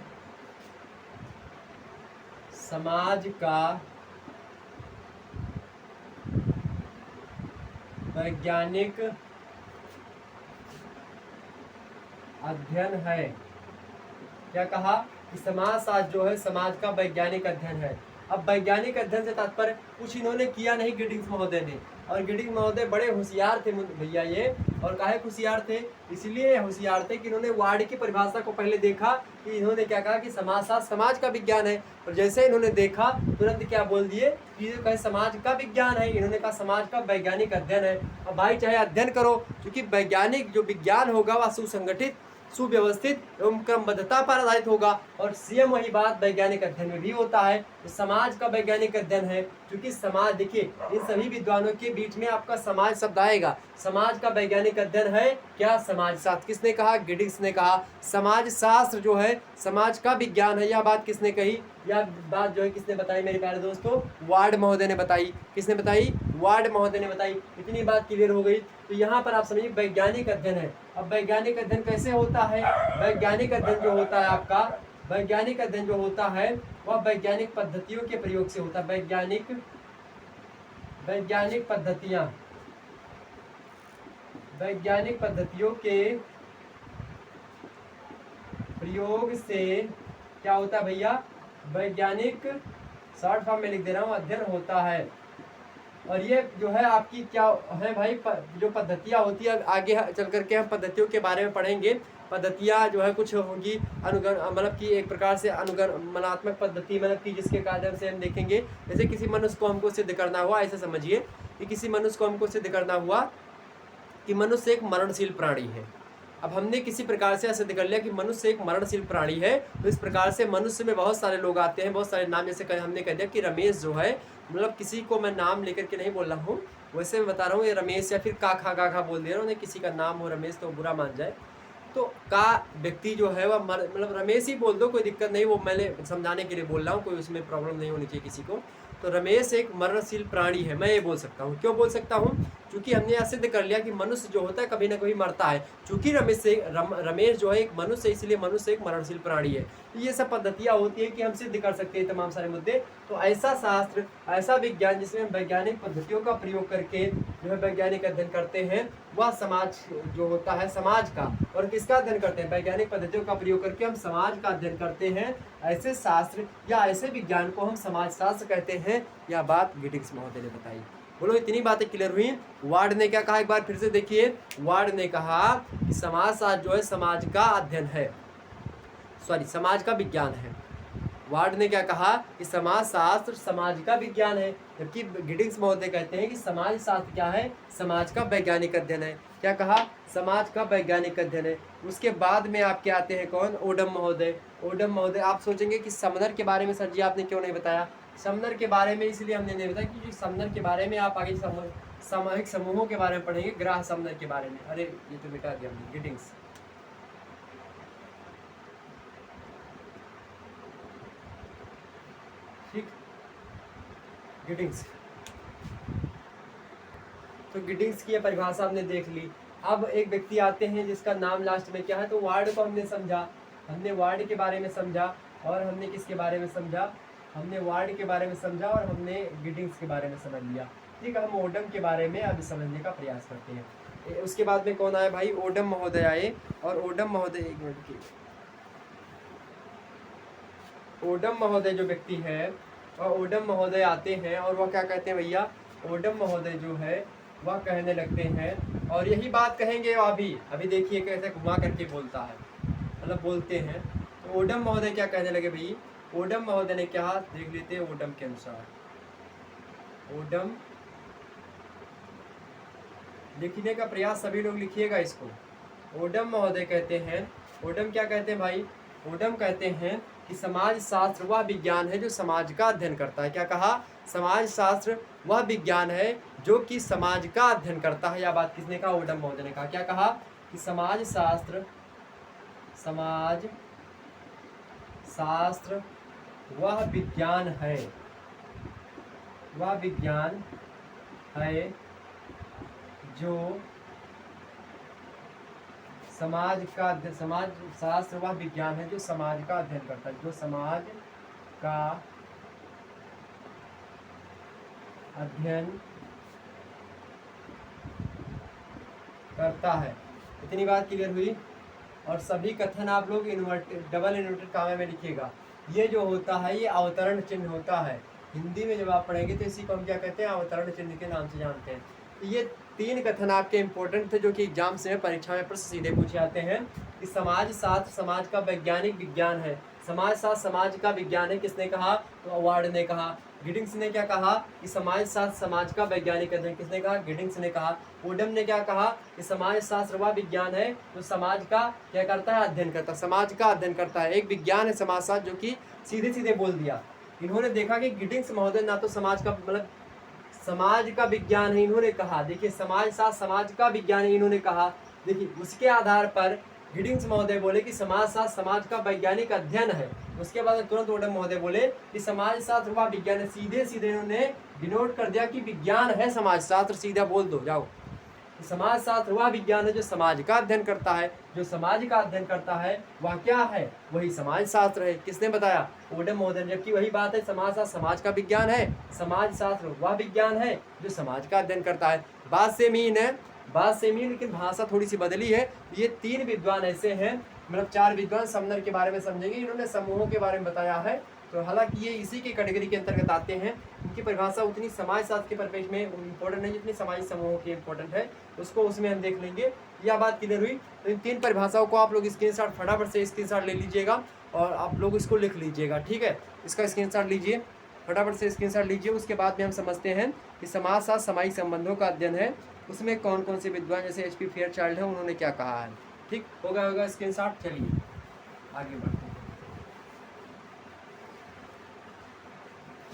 समाज का वैज्ञानिक अध्ययन है। क्या कहा कि समाज शास्त्र जो है समाज का वैज्ञानिक अध्ययन है। अब वैज्ञानिक अध्ययन से तात्पर्य कुछ इन्होंने किया नहीं गिडिंग्स महोदय ने। और गिडिंग्स महोदय बड़े होशियार थे भैया ये। और काहे होशियार थे, इसलिए होशियार थे कि इन्होंने वार्ड की परिभाषा को पहले देखा कि इन्होंने क्या कहा कि समाजशास्त्र समाज का विज्ञान है। और जैसे इन्होंने देखा तुरंत क्या बोल दिए कि ये कहे समाज का विज्ञान है, इन्होंने कहा समाज का वैज्ञानिक अध्ययन है। अब भाई चाहे अध्ययन करो, क्योंकि वैज्ञानिक जो विज्ञान होगा वह सुसंगठित सुव्यवस्थित एवं क्रमबद्धता पर आधारित होगा। और सेम वही बात वैज्ञानिक अध्ययन में भी होता है। तो समाज का वैज्ञानिक अध्ययन है, क्योंकि समाज, देखिए इन सभी विद्वानों के बीच में आपका समाज शब्द आएगा। समाज का वैज्ञानिक अध्ययन है क्या? समाज शास्त्र। किसने कहा? गिडिंग्स ने कहा। समाज शास्त्र जो है समाज का विज्ञान है। यह बात किसने कही? यह बात जो है किसने बताई मेरे प्यारे दोस्तों? वार्ड महोदय ने बताई। किसने बताई? वार्ड महोदय ने बताई। इतनी बात क्लियर हो गई। तो यहाँ पर आप समझिए वैज्ञानिक अध्ययन है। अब वैज्ञानिक अध्ययन कैसे होता है? वैज्ञानिक अध्ययन जो होता है आपका, वैज्ञानिक अध्ययन जो होता है वह वैज्ञानिक पद्धतियों के प्रयोग से होता है। वैज्ञानिक पद्धतियां, वैज्ञानिक पद्धतियों के प्रयोग से क्या होता है भैया? वैज्ञानिक, शॉर्ट फॉर्म में लिख दे रहा हूँ, अध्ययन होता है। और ये जो है आपकी क्या है भाई, जो पद्धतियाँ होती है, आगे चल करके हम पद्धतियों के बारे में पढ़ेंगे। पद्धतियाँ जो है कुछ होंगी अनुगण, मतलब कि एक प्रकार से अनुगमनात्मक पद्धति, मतलब कि जिसके माध्यम से हम देखेंगे, जैसे किसी मनुष्य को हमको सिद्ध करना हुआ, ऐसे समझिए कि किसी मनुष्य को हमको सिद्ध करना हुआ कि मनुष्य एक मरणशील प्राणी है। अब हमने किसी प्रकार से सिद्ध कर लिया कि मनुष्य एक मरणशील प्राणी है, तो इस प्रकार से मनुष्य में बहुत सारे लोग आते हैं, बहुत सारे नाम, जैसे हमने कह दिया कि रमेश जो है, मतलब किसी को मैं नाम लेकर के नहीं बोल रहा हूँ, वैसे मैं बता रहा हूँ ये रमेश, या फिर काखा गाखा बोल दे रहा हूँ, किसी का नाम हो रमेश तो बुरा मान जाए, तो का व्यक्ति जो है वह मतलब रमेश ही बोल दो, कोई दिक्कत नहीं, वो मैंने समझाने के लिए बोल रहा हूँ, कोई उसमें प्रॉब्लम नहीं होनी चाहिए किसी को। तो रमेश एक मरणशील प्राणी है, मैं ये बोल सकता हूँ। क्यों बोल सकता हूँ? क्योंकि हमने यह सिद्ध कर लिया कि मनुष्य जो होता है कभी ना कभी मरता है। चूंकि रमेश जो है एक मनुष्य, इसलिए मनुष्य एक मरणशील प्राणी है। तो ये सब पद्धतियाँ होती है कि हम सिद्ध कर सकते हैं तमाम सारे मुद्दे। तो ऐसा शास्त्र, ऐसा विज्ञान जिसमें वैज्ञानिक पद्धतियों का प्रयोग करके जो है वैज्ञानिक अध्ययन करते हैं, वह समाज जो होता है, समाज का। और किसका अध्ययन करते हैं? वैज्ञानिक पद्धतियों का प्रयोग करके हम समाज का अध्ययन करते हैं। ऐसे शास्त्र या ऐसे विज्ञान को हम समाज शास्त्र कहते हैं। यह बात गिडिंग्स महोदय ने बताई। बोलो इतनी बातें क्लियर हुई? वार्ड ने क्या कहा, एक बार फिर से देखिए। वार्ड ने कहा कि समाजशास्त्र जो है समाज का अध्ययन है, सॉरी समाज का विज्ञान है। वार्ड ने क्या कहा कि समाजशास्त्र समाज का विज्ञान है, जबकि गिडिंग्स महोदय कहते हैं कि समाज शास्त्र क्या है? समाज का वैज्ञानिक अध्ययन है। क्या कहा? समाज का वैज्ञानिक अध्ययन है। उसके बाद में आपके आते हैं कौन? ओडम महोदय। ओडम महोदय, आप सोचेंगे कि समनर के बारे में सर जी आपने क्यों नहीं बताया? समनर के बारे में इसलिए हमने नहीं बताया क्योंकि समनर के बारे में आप आगे सामूहिक समूहों के बारे में पढ़ेंगे, ग्राह समनर के बारे में। अरे ये तो मिटा दिया हमने, गिडिंग्स। ठीक, गिडिंग्स। तो गिडिंग्स की परिभाषा हमने देख ली। अब एक व्यक्ति आते हैं जिसका नाम लास्ट में क्या है, तो वार्ड को हमने समझा, हमने वार्ड के बारे में समझा, और हमने किसके बारे में समझा? हमने वार्ड के बारे में समझा, और हमने गिडिंग्स के बारे में समझ लिया। ठीक है, हम ओडम के बारे में अब समझने का प्रयास करते हैं। उसके बाद में कौन आया भाई? ओडम महोदय आए। और ओडम महोदय, एक मिनट की, ओडम महोदय जो व्यक्ति है, और ओडम महोदय आते हैं, और वह क्या कहते हैं भैया? ओडम महोदय जो है वह कहने लगते हैं, और यही बात कहेंगे अभी देखिए कैसे घुमा करके बोलता है, मतलब बोलते हैं। तो ओडम महोदय क्या कहने लगे भाई? ओडम महोदय ने क्या, देख लेते हैं ओडम के अनुसार। ओडम, लिखने का प्रयास सभी लोग लिखिएगा इसको। ओडम महोदय कहते हैं, ओडम क्या कहते हैं भाई? ओडम कहते हैं कि समाज शास्त्र वह विज्ञान है जो समाज का अध्ययन करता है। क्या कहा? समाज शास्त्र वह विज्ञान है जो कि समाज का अध्ययन करता है। यह बात किसने कहा? ओडम महोदय ने कहा। क्या कहा? कि समाज शास्त्र वह विज्ञान है, वह विज्ञान है जो समाज शास्त्र वह विज्ञान है जो समाज का अध्ययन करता है, जो समाज का अध्ययन करता है। इतनी बात क्लियर हुई? और सभी कथन आप लोग डबल इन्वर्टेड कामे में लिखिएगा। ये जो होता है ये अवतरण चिन्ह होता है। हिंदी में जब आप पढ़ेंगे तो इसी को हम क्या कहते हैं? अवतरण चिन्ह के नाम से जानते हैं। तो ये 3 कथन आपके इंपॉर्टेंट थे जो कि एग्जाम से परीक्षा में प्रश्न सीधे पूछे जाते हैं कि समाज शास्त्र समाज का वैज्ञानिक विज्ञान है। समाज शास्त्र समाज का विज्ञान है, किसने कहा? तो वार्ड ने कहा। गिडिंग्स ने क्या कहा कि समाज शास्त्र समाज का वैज्ञानिक अध्ययन। किसने कहा? गिडिंग्स ने कहा। ओडम ने क्या कहा कि समाज शास्त्र वह विज्ञान है जो समाज का क्या करता है? अध्ययन करता है, समाज का अध्ययन करता है। एक विज्ञान है समाजशास्त्र, जो कि सीधे सीधे बोल दिया। इन्होंने देखा कि गिडिंग्स महोदय ना तो समाज का मतलब समाज का विज्ञान है, इन्होंने कहा। देखिए समाज शास्त्र समाज का विज्ञान है, इन्होंने कहा। देखिए उसके आधार पर गिडिंग्स महोदय बोले कि समाज शास्त्र समाज का वैज्ञानिक अध्ययन है। उसके बाद तुरंत ओडम महोदय बोले कि समाज शास्त्र वह विज्ञान है। सीधे सीधे इन्होंने डिनोट कर दिया कि विज्ञान है समाज शास्त्र, सीधा बोल दो जाओ। समाज शास्त्र वह विज्ञान है जो समाज का अध्ययन करता है। जो समाज का अध्ययन करता है वह क्या है? वही समाज शास्त्र है। किसने बताया? ओडम महोदय। जबकि वही बात है, समाज शास्त्र समाज का विज्ञान है, समाज शास्त्र वह विज्ञान है जो समाज का अध्ययन करता है। बात सेम ही है, बात सेम ही, लेकिन भाषा थोड़ी सी बदली है। ये 3 विद्वान ऐसे हैं, मतलब 4 विद्वान समनर के बारे में समझेंगे। इन्होंने समूहों के बारे में बताया है, तो हालांकि ये इसी की कैटेगरी के अंतर्गत आते हैं। उनकी परिभाषा उतनी समाजशास्त्र के परिपेक्ष में इम्पोर्टेंट नहीं जितनी सामाजिक समूहों की इम्पोर्टेंट है, उसको उसमें हम देख लेंगे। यह बात क्लियर हुई। तो इन 3 परिभाषाओं को आप लोग स्क्रीनशॉट फटाफट से स्क्रीनशॉट ले लीजिएगा और आप लोग इसको लिख लीजिएगा, ठीक है? इसका स्क्रीनशॉट लीजिए, फटाफट से स्क्रीनशॉट लीजिए। उसके बाद में हम समझते हैं कि समाजशास्त्र सामाजिक संबंधों का अध्ययन है, उसमें कौन कौन से विद्वान जैसे HP फेयरचाइल्ड है उन्होंने क्या कहा है। ठीक होगा स्क्रीनशॉट। चलिए आगे बढ़ते हैं।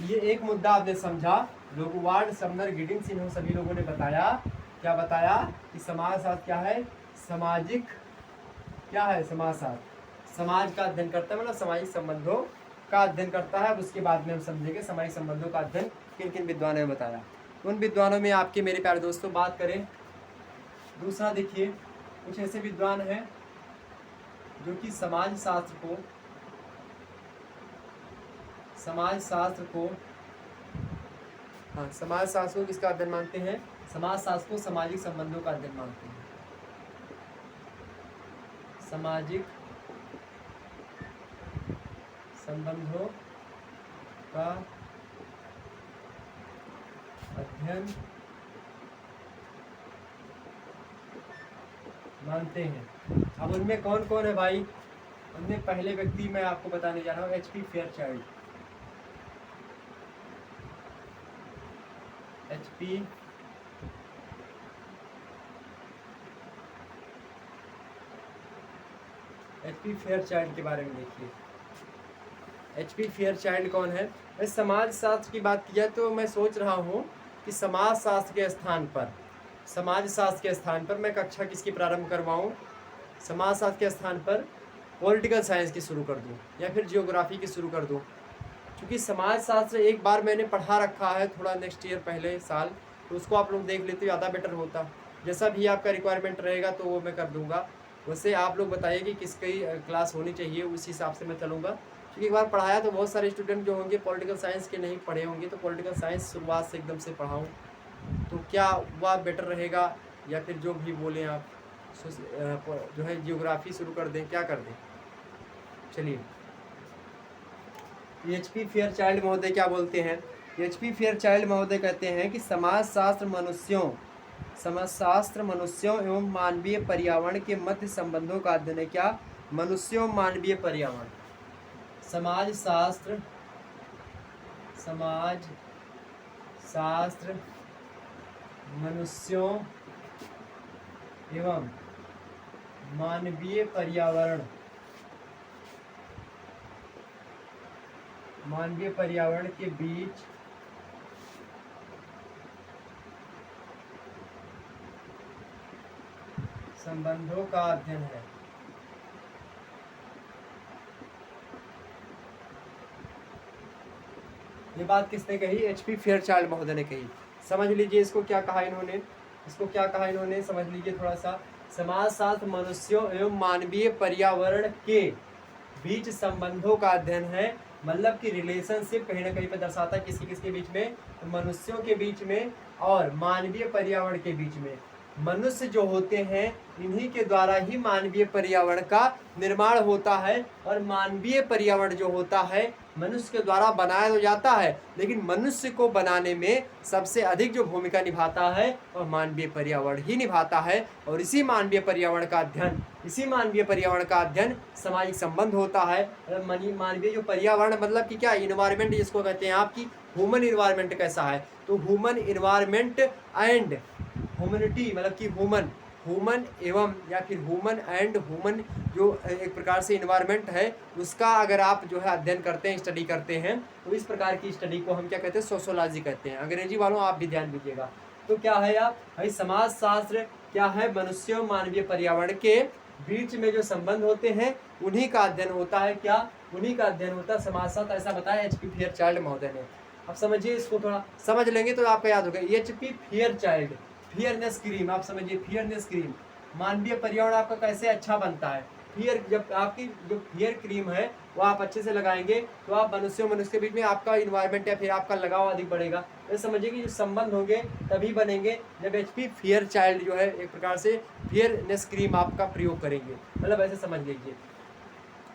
ये एक मुद्दा आपने समझा। लोगवार्ड, समनर, गिडिंग्स, इन सभी लोगों ने बताया, क्या बताया कि समाजशास्त्र क्या है? सामाजिक क्या है? समाजशास्त्र समाज का अध्ययन करता है, मतलब सामाजिक संबंधों का अध्ययन करता है। अब उसके बाद में हम समझेंगे सामाजिक संबंधों का अध्ययन किन किन विद्वानों ने बताया। उन विद्वानों में आपके मेरे प्यारे दोस्तों बात करें, दूसरा देखिए कुछ ऐसे विद्वान हैं जो कि समाज शास्त्र को किसका अध्ययन मानते हैं? समाज शास्त्र को सामाजिक संबंधों का अध्ययन मानते हैं। सामाजिक संबंधों का अध्ययन मानते हैं। अब उनमें कौन कौन है भाई? उनमें पहले व्यक्ति मैं आपको बताने जा रहा हूँ, HP फेयरचाइल्ड। HP फेयरचाइल्ड के बारे में देखिए। HP फेयरचाइल्ड कौन है? मैं समाज शास्त्र की बात किया तो मैं सोच रहा हूँ कि समाज शास्त्र के स्थान पर मैं कक्षा किसकी प्रारंभ करवाऊँ? समाज शास्त्र के स्थान पर पॉलिटिकल साइंस की शुरू कर दूँ या फिर जियोग्राफी की शुरू कर दूँ, क्योंकि समाज शास्त्र एक बार मैंने पढ़ा रखा है थोड़ा नेक्स्ट ईयर पहले साल, तो उसको आप लोग देख लेते तो ज़्यादा बेटर होता। जैसा भी आपका रिक्वायरमेंट रहेगा तो वो मैं कर दूँगा। वैसे आप लोग बताइए कि किसकी क्लास होनी चाहिए, उस हिसाब से मैं चलूँगा। क्योंकि एक बार पढ़ाया तो बहुत सारे स्टूडेंट जो होंगे पॉलिटिकल साइंस के नहीं पढ़े होंगे, तो पॉलिटिकल साइंस शुरुआत से एकदम से पढ़ाऊँ तो क्या वह बेटर रहेगा, या फिर जो भी बोलें आप जो है जियोग्राफी शुरू कर दें, क्या कर दें? चलिए HP फेयरचाइल्ड महोदय क्या बोलते हैं? HP फेयरचाइल्ड महोदय कहते हैं कि समाजशास्त्र मनुष्यों एवं मानवीय पर्यावरण के मध्य संबंधों का अध्ययन है। क्या? मनुष्यों मानवीय पर्यावरण। समाजशास्त्र मनुष्यों एवं मानवीय पर्यावरण के बीच संबंधों का अध्ययन है। ये बात किसने कही? HP फेयरचाइल्ड महोदय ने कही। समझ लीजिए इसको क्या कहा इन्होंने, समझ लीजिए थोड़ा सा। समाजशास्त्र मनुष्यों एवं मानवीय पर्यावरण के बीच संबंधों का अध्ययन है, मतलब कि रिलेशनशिप कहीं ना कहीं पर दर्शाता है किसके बीच में? मनुष्यों के बीच में और मानवीय पर्यावरण के बीच में। मनुष्य जो होते हैं इन्हीं के द्वारा ही मानवीय पर्यावरण का निर्माण होता है। और मानवीय पर्यावरण जो होता है मनुष्य के द्वारा बनाया तो जाता है, लेकिन मनुष्य को बनाने में सबसे अधिक जो भूमिका निभाता है वह मानवीय पर्यावरण ही निभाता है। और इसी मानवीय पर्यावरण का अध्ययन सामाजिक संबंध होता है। मानवीय जो पर्यावरण मतलब कि क्या, इन्वायरमेंट जिसको कहते हैं आपकी ह्यूमन इन्वायरमेंट कैसा है, तो ह्यूमन इन्वायरमेंट एंड ह्यूमनिटी मतलब कि ह्यूमन एवं या फिर ह्यूमन एंड ह्यूमन जो एक प्रकार से इन्वायरमेंट है उसका अगर आप जो है अध्ययन करते हैं, स्टडी करते हैं, तो इस प्रकार की स्टडी को हम क्या कहते हैं, सोशोलॉजी कहते हैं। अंग्रेजी वालों आप भी ध्यान दीजिएगा। तो क्या है आप भाई, समाज शास्त्र क्या है, मनुष्य और मानवीय पर्यावरण के बीच में जो संबंध होते हैं उन्हीं का अध्ययन होता है। क्या, उन्हीं का अध्ययन होता है समाज शास्त्र, ऐसा बताया HP फेयरचाइल्ड महोदय ने। अब समझिए, इसको थोड़ा समझ लेंगे तो आपका याद होगा। HP फेयरचाइल्ड, फेयरनेस क्रीम, आप समझिए फेयरनेस क्रीम, मानवीय पर्यावरण आपका कैसे अच्छा बनता है। फेयर, जब आपकी जो फेयर क्रीम है वो आप अच्छे से लगाएंगे तो आप मनुष्य के बीच में आपका इन्वायरमेंट या फिर आपका लगाव अधिक बढ़ेगा। तो समझिए कि जो संबंध होंगे तभी बनेंगे जब HP फेयरचाइल्ड जो है एक प्रकार से फेयरनेस क्रीम आपका प्रयोग करेंगे। मतलब ऐसे समझ लीजिए।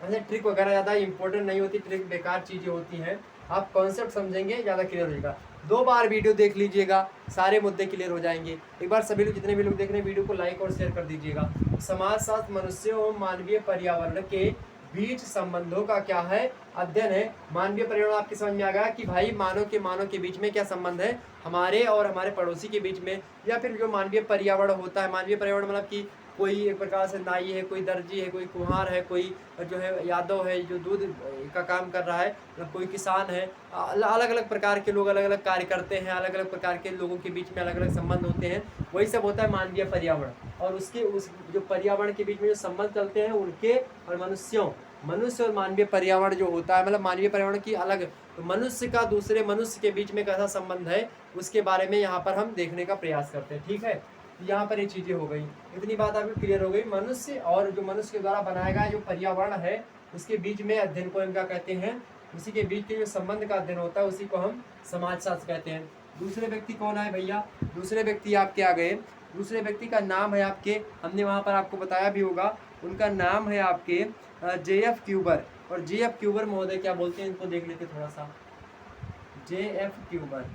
ऐसे ट्रिक वगैरह ज़्यादा इंपॉर्टेंट नहीं होती, ट्रिक बेकार चीज़ें होती हैं। आप कॉन्सेप्ट समझेंगे ज़्यादा क्लियर हो जाएगा। 2 बार वीडियो देख लीजिएगा, सारे मुद्दे क्लियर हो जाएंगे। एक बार सभी लोग, जितने भी लोग देख रहे हैं वीडियो को लाइक और शेयर कर दीजिएगा। समाजशास्त्र मनुष्यों और मानवीय पर्यावरण के बीच संबंधों का क्या है, अध्ययन है। मानवीय पर्यावरण आपकी समझ में आ गया कि भाई मानव के बीच में क्या संबंध है, हमारे और हमारे पड़ोसी के बीच में। या फिर जो मानवीय पर्यावरण होता है, मानवीय पर्यावरण मतलब कि कोई एक प्रकार से नाई है, कोई दर्जी है, कोई कुम्हार है, कोई जो है यादव है जो दूध का काम कर रहा है, कोई किसान है, अलग अलग प्रकार के लोग अलग अलग कार्य करते हैं, अलग अलग प्रकार के लोगों के बीच में अलग अलग संबंध होते हैं, वही सब होता है मानवीय पर्यावरण। और उस जो पर्यावरण के बीच में जो संबंध चलते हैं उनके और मनुष्य और मानवीय पर्यावरण जो होता है, मतलब मानवीय पर्यावरण की अलग, तो मनुष्य का दूसरे मनुष्य के बीच में कैसा संबंध है उसके बारे में यहाँ पर हम देखने का प्रयास करते हैं। ठीक है, यहाँ पर ये चीज़ें हो गई, इतनी बात आपको क्लियर हो गई। मनुष्य और जो मनुष्य के द्वारा बनाया गया जो पर्यावरण है उसके बीच में अध्ययन को हम क्या कहते हैं, उसी के बीच के जो संबंध का अध्ययन होता है उसी को हम समाजशास्त्र कहते हैं। दूसरे व्यक्ति कौन है भैया, दूसरे व्यक्ति आपके आ गए। दूसरे व्यक्ति का नाम है आपके, हमने वहाँ पर आपको बताया भी होगा, उनका नाम है आपके JF क्यूबर। और JF क्यूबर महोदय क्या बोलते हैं, इनको देख लेते थोड़ा सा। JF क्यूबर,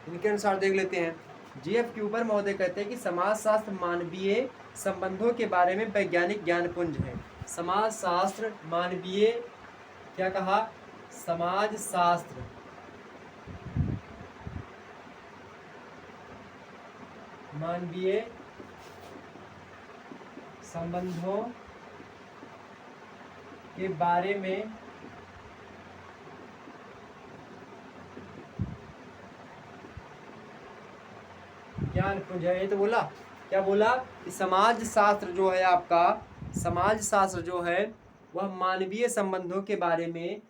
इनके अनुसार देख लेते हैं। JF क्यूबर महोदय कहते हैं कि समाजशास्त्र मानवीय संबंधों के बारे में वैज्ञानिक ज्ञानपुंज है। समाजशास्त्र मानवीय, क्या कहा, समाजशास्त्र मानवीय संबंधों के बारे में ज्ञानपुंज है। ये तो बोला, क्या बोला कि समाजशास्त्र जो है आपका, समाजशास्त्र जो है वह मानवीय संबंधों के बारे में,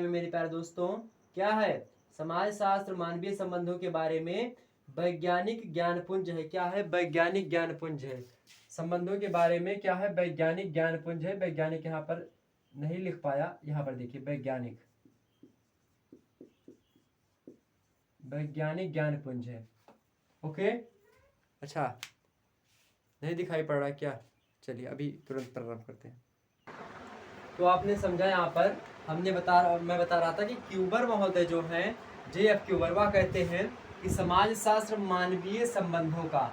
मेरे प्यारे दोस्तों क्या है, समाजशास्त्र मानवीय संबंधों के बारे में वैज्ञानिक ज्ञानपुंज है। क्या है, वैज्ञानिक ज्ञानपुंज है। संबंधों के बारे में क्या है, वैज्ञानिक ज्ञानपुंज है। वैज्ञानिक यहाँ पर नहीं लिख पाया, यहाँ पर देखिए वैज्ञानिक ज्ञानपुंज है। ओके, अच्छा नहीं दिखाई पड़ रहा क्या, चलिए अभी तुरंत प्रारंभ करते हैं। तो आपने समझा, यहाँ पर मैं बता रहा था कि क्यूबर महोदय जो हैं, JF क्यूबर, वह कहते हैं कि समाजशास्त्र मानवीय संबंधों का,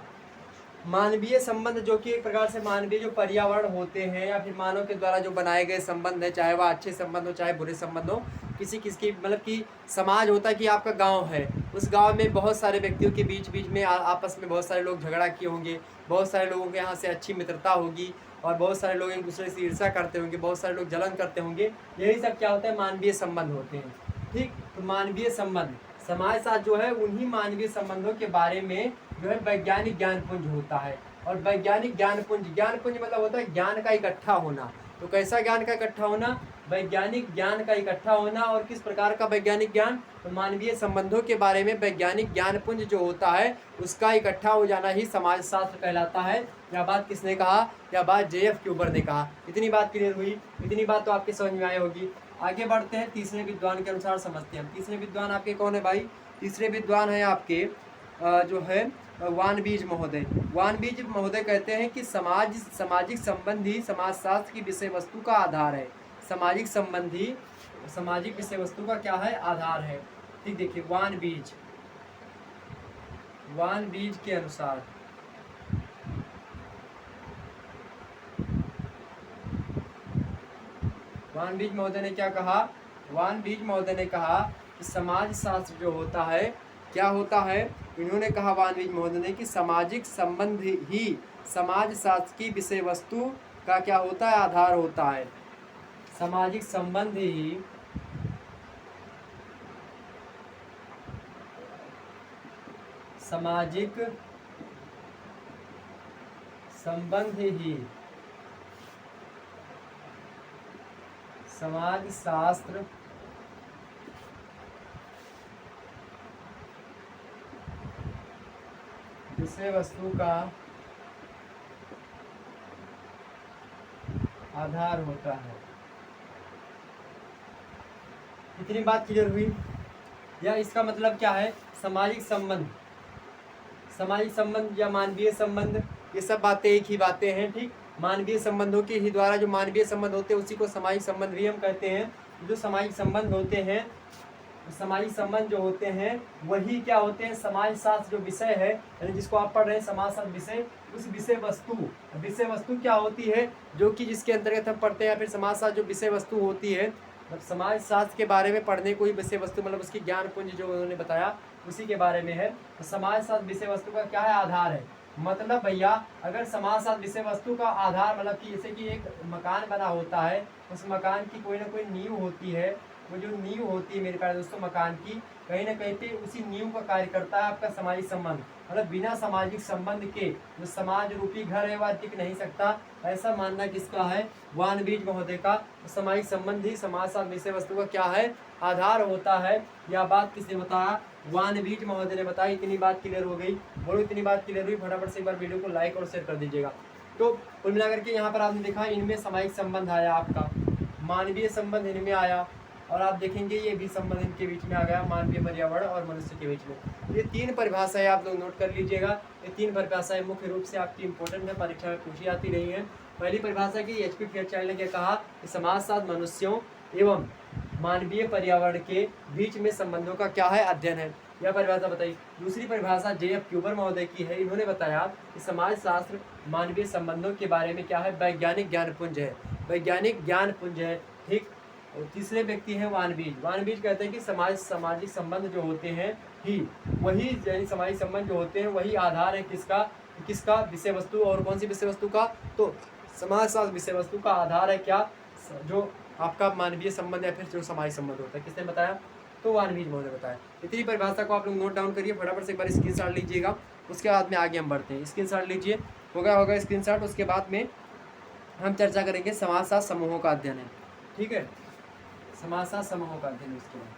मानवीय संबंध जो कि एक प्रकार से मानवीय जो पर्यावरण होते हैं या फिर मानव के द्वारा जो बनाए गए संबंध है, चाहे वह अच्छे संबंध हो चाहे बुरे संबंध हो, किसी मतलब कि समाज होता है कि आपका गांव है, उस गांव में बहुत सारे व्यक्तियों के बीच में आपस में बहुत सारे लोग झगड़ा किए होंगे, बहुत सारे लोगों के यहाँ से अच्छी मित्रता होगी और बहुत सारे लोग एक दूसरे से ईर्ष्या करते होंगे, बहुत सारे लोग जलन करते होंगे। यही सब क्या होता है, मानवीय संबंध होते हैं। ठीक, तो मानवीय संबंध, समाज साथ जो है उन्हीं मानवीय संबंधों के बारे में जो है वैज्ञानिक ज्ञानपुंज होता है। और वैज्ञानिक ज्ञानपुंज मतलब होता है ज्ञान का इकट्ठा होना। तो कैसा ज्ञान का इकट्ठा होना, वैज्ञानिक ज्ञान का इकट्ठा होना। और किस प्रकार का वैज्ञानिक ज्ञान, तो मानवीय संबंधों के बारे में वैज्ञानिक ज्ञानपुंज जो होता है उसका इकट्ठा हो जाना ही समाजशास्त्र कहलाता है। यह बात किसने कहा, यह बात JF क्यूबर ने कहा। इतनी बात क्लियर हुई, इतनी बात तो आपके समझ में आई होगी। आगे बढ़ते हैं, तीसरे विद्वान के अनुसार समझते हैं हम। तीसरे विद्वान आपके कौन है भाई? तीसरे विद्वान है आपके जो है वानबीज महोदय। वानबीज महोदय कहते हैं कि सामाजिक संबंधी समाजशास्त्र की विषय वस्तु का आधार है। सामाजिक विषय वस्तु का क्या है? आधार है। ठीक, देखिए वानबीज के अनुसार वानबीज महोदय ने क्या कहा? वानबीज महोदय ने कहा कि समाज शास्त्र जो होता है, क्या होता है? इन्होंने कहा वानबीज महोदय ने कि सामाजिक संबंध ही समाज शास्त्र की विषय वस्तु का क्या होता है? आधार होता है। सामाजिक संबंध ही समाज शास्त्र विषय वस्तु का आधार होता है। इतनी बात क्लियर हुई? या इसका मतलब क्या है? सामाजिक संबंध या मानवीय संबंध, ये सब बातें एक ही बातें हैं। ठीक, मानवीय संबंधों के ही द्वारा जो मानवीय संबंध होते हैं उसी को सामाजिक संबंध भी हम कहते हैं। जो सामाजिक संबंध जो होते हैं वही क्या होते हैं? समाज शास्त्र जो विषय है, यानी जिसको आप पढ़ रहे हैं समाज शास्त्र विषय, उस विषय वस्तु क्या होती है जो कि जिसके अंतर्गत हम पढ़ते हैं, या फिर समाज शास्त्र जो विषय वस्तु होती है, मतलब समाज शास्त्र के बारे में पढ़ने को ही विषय वस्तु, मतलब उसकी ज्ञान पुंज जो उन्होंने बताया उसी के बारे में है। तो समाज शास्त्र विषय वस्तु का क्या है? आधार है। मतलब भैया अगर समाज शास्त्र विषय वस्तु का आधार, मतलब कि जैसे कि एक मकान बना होता है, उस मकान की कोई ना कोई नींव होती है, वो जो नींव होती है मेरे प्यारे दोस्तों मकान की, कहीं ना कहीं पे उसी नींव का कार्य करता है आपका सामाजिक संबंध। मतलब बिना सामाजिक संबंध के जो समाज रूपी घर है वह टिक नहीं सकता, ऐसा मानना किसका है? वानबीज महोदय का। सामाजिक संबंध ही समाज शास्त्र विषय वस्तु का क्या है? आधार होता है। यह बात किसने बताया? वानबीज महोदय ने बताई। इतनी बात क्लियर हो गई? बोलो इतनी बात क्लियर हुई? फटाफट से एक बार वीडियो को लाइक और शेयर कर दीजिएगा। तो कुल मिलाकर के यहाँ पर आपने देखा इनमें सामाजिक संबंध आया, आपका मानवीय संबंध इनमें आया, और आप देखेंगे ये भी संबंध इनके बीच में आ गया, मानवीय पर्यावरण और मनुष्य के बीच में। ये तीन परिभाषाएं आप लोग नोट कर लीजिएगा। ये तीन परिभाषाएं मुख्य रूप से आपकी इंपॉर्टेंट है, परीक्षा में पूछी जाती रही है। पहली परिभाषा की एच.पी. फेयरचाइल्ड ने क्या कहा कि समाजशास्त्र मनुष्यों एवं मानवीय पर्यावरण के बीच में संबंधों का क्या है? अध्ययन है। यह परिभाषा बताई। दूसरी परिभाषा जे.एफ. क्यूबर महोदय की है। इन्होंने बताया कि समाजशास्त्र मानवीय संबंधों के बारे में क्या है? वैज्ञानिक ज्ञानपुंज है। ठीक। और तीसरे व्यक्ति हैं वानबीज कहते हैं कि सामाजिक संबंध जो होते हैं ही वही, यानी सामाजिक संबंध जो होते हैं वही आधार है किसका? विषय वस्तु। और कौन सी विषय वस्तु का? तो समाज शास्त्र विषय वस्तु का आधार है क्या? जो आपका मानवीय संबंध या फिर जो सामाजिक संबंध होता है। किसने बताया? तो वानबीज महोदय बताया। इतनी परिभाषा को आप लोग नोट डाउन करिए, फटाफट से एक बार स्क्रीनशॉट लीजिएगा। उसके बाद में आगे हम बढ़ते हैं। स्क्रीनशॉट लीजिए, होगा स्क्रीनशॉट। उसके बाद में हम चर्चा करेंगे समाजशास्त्र समूहों का अध्ययन है। ठीक है, समाजशास्त्र समूहों का अध्ययन उसके बाद।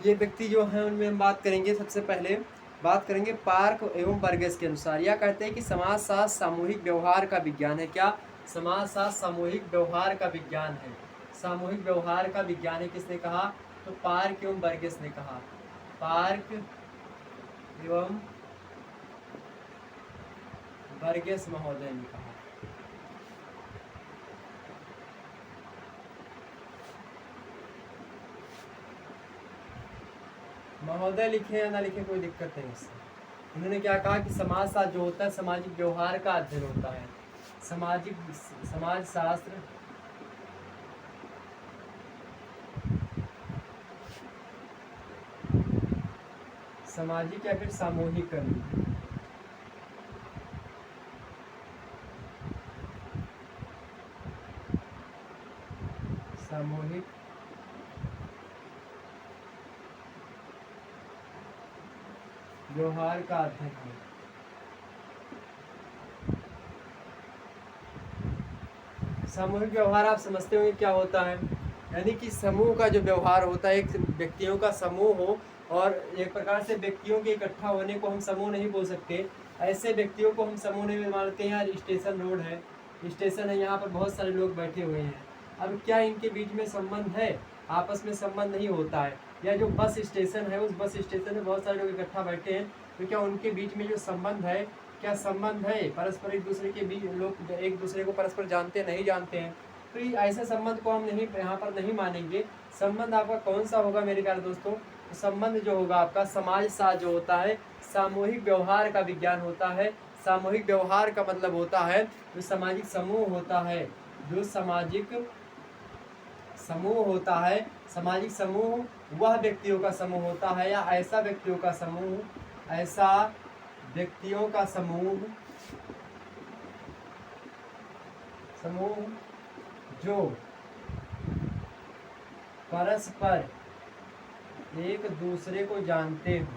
ये व्यक्ति जो है उनमें हम बात करेंगे। सबसे पहले बात करेंगे पार्क एवं बर्गेस के अनुसार। यह कहते हैं कि समाजशास्त्र सामूहिक व्यवहार का विज्ञान है। क्या? समाजशास्त्र सामूहिक व्यवहार का विज्ञान है। सामूहिक व्यवहार का विज्ञान है। किसने कहा? तो पार्क एवं बर्गेस ने कहा। पार्क एवं बर्गेस महोदय ने कहा। महोदय लिखे या ना लिखे कोई दिक्कत नहीं इससे। उन्होंने क्या कहा कि समाजशास्त्र जो होता है सामाजिक व्यवहार का अध्ययन होता है। समाजशास्त्र सामाजिक या फिर सामूहिक कर लीजिए। सामूहिक व्यवहार का अध्ययन है। सामूहिक व्यवहार आप समझते होंगे क्या होता है, यानी कि समूह का जो व्यवहार होता है, एक व्यक्तियों का समूह हो, और एक प्रकार से व्यक्तियों के इकट्ठा होने को हम समूह नहीं बोल सकते। ऐसे व्यक्तियों को हम समूह नहीं मानते हैं। यार स्टेशन रोड है, स्टेशन है, यहाँ पर बहुत सारे लोग बैठे हुए हैं। अब क्या इनके बीच में संबंध है? आपस में संबंध नहीं होता है। या जो बस स्टेशन है, उस बस स्टेशन में बहुत सारे लोग इकट्ठा बैठे हैं, तो क्या उनके बीच में जो संबंध है, क्या संबंध है? परस्पर एक दूसरे के बीच लोग एक दूसरे को परस्पर जानते नहीं जानते हैं, तो ये ऐसे संबंध को हम नहीं यहाँ पर नहीं मानेंगे। संबंध आपका कौन सा होगा मेरे प्यारे दोस्तों? तो संबंध जो होगा आपका समाज साथ जो होता है, सामूहिक व्यवहार का विज्ञान होता है। सामूहिक व्यवहार का मतलब होता है जो सामाजिक समूह होता है, जो सामाजिक समूह होता है। सामाजिक समूह वह व्यक्तियों का समूह होता है, या ऐसा व्यक्तियों का समूह, ऐसा व्यक्तियों का समूह जो परस्पर एक दूसरे को जानते हो।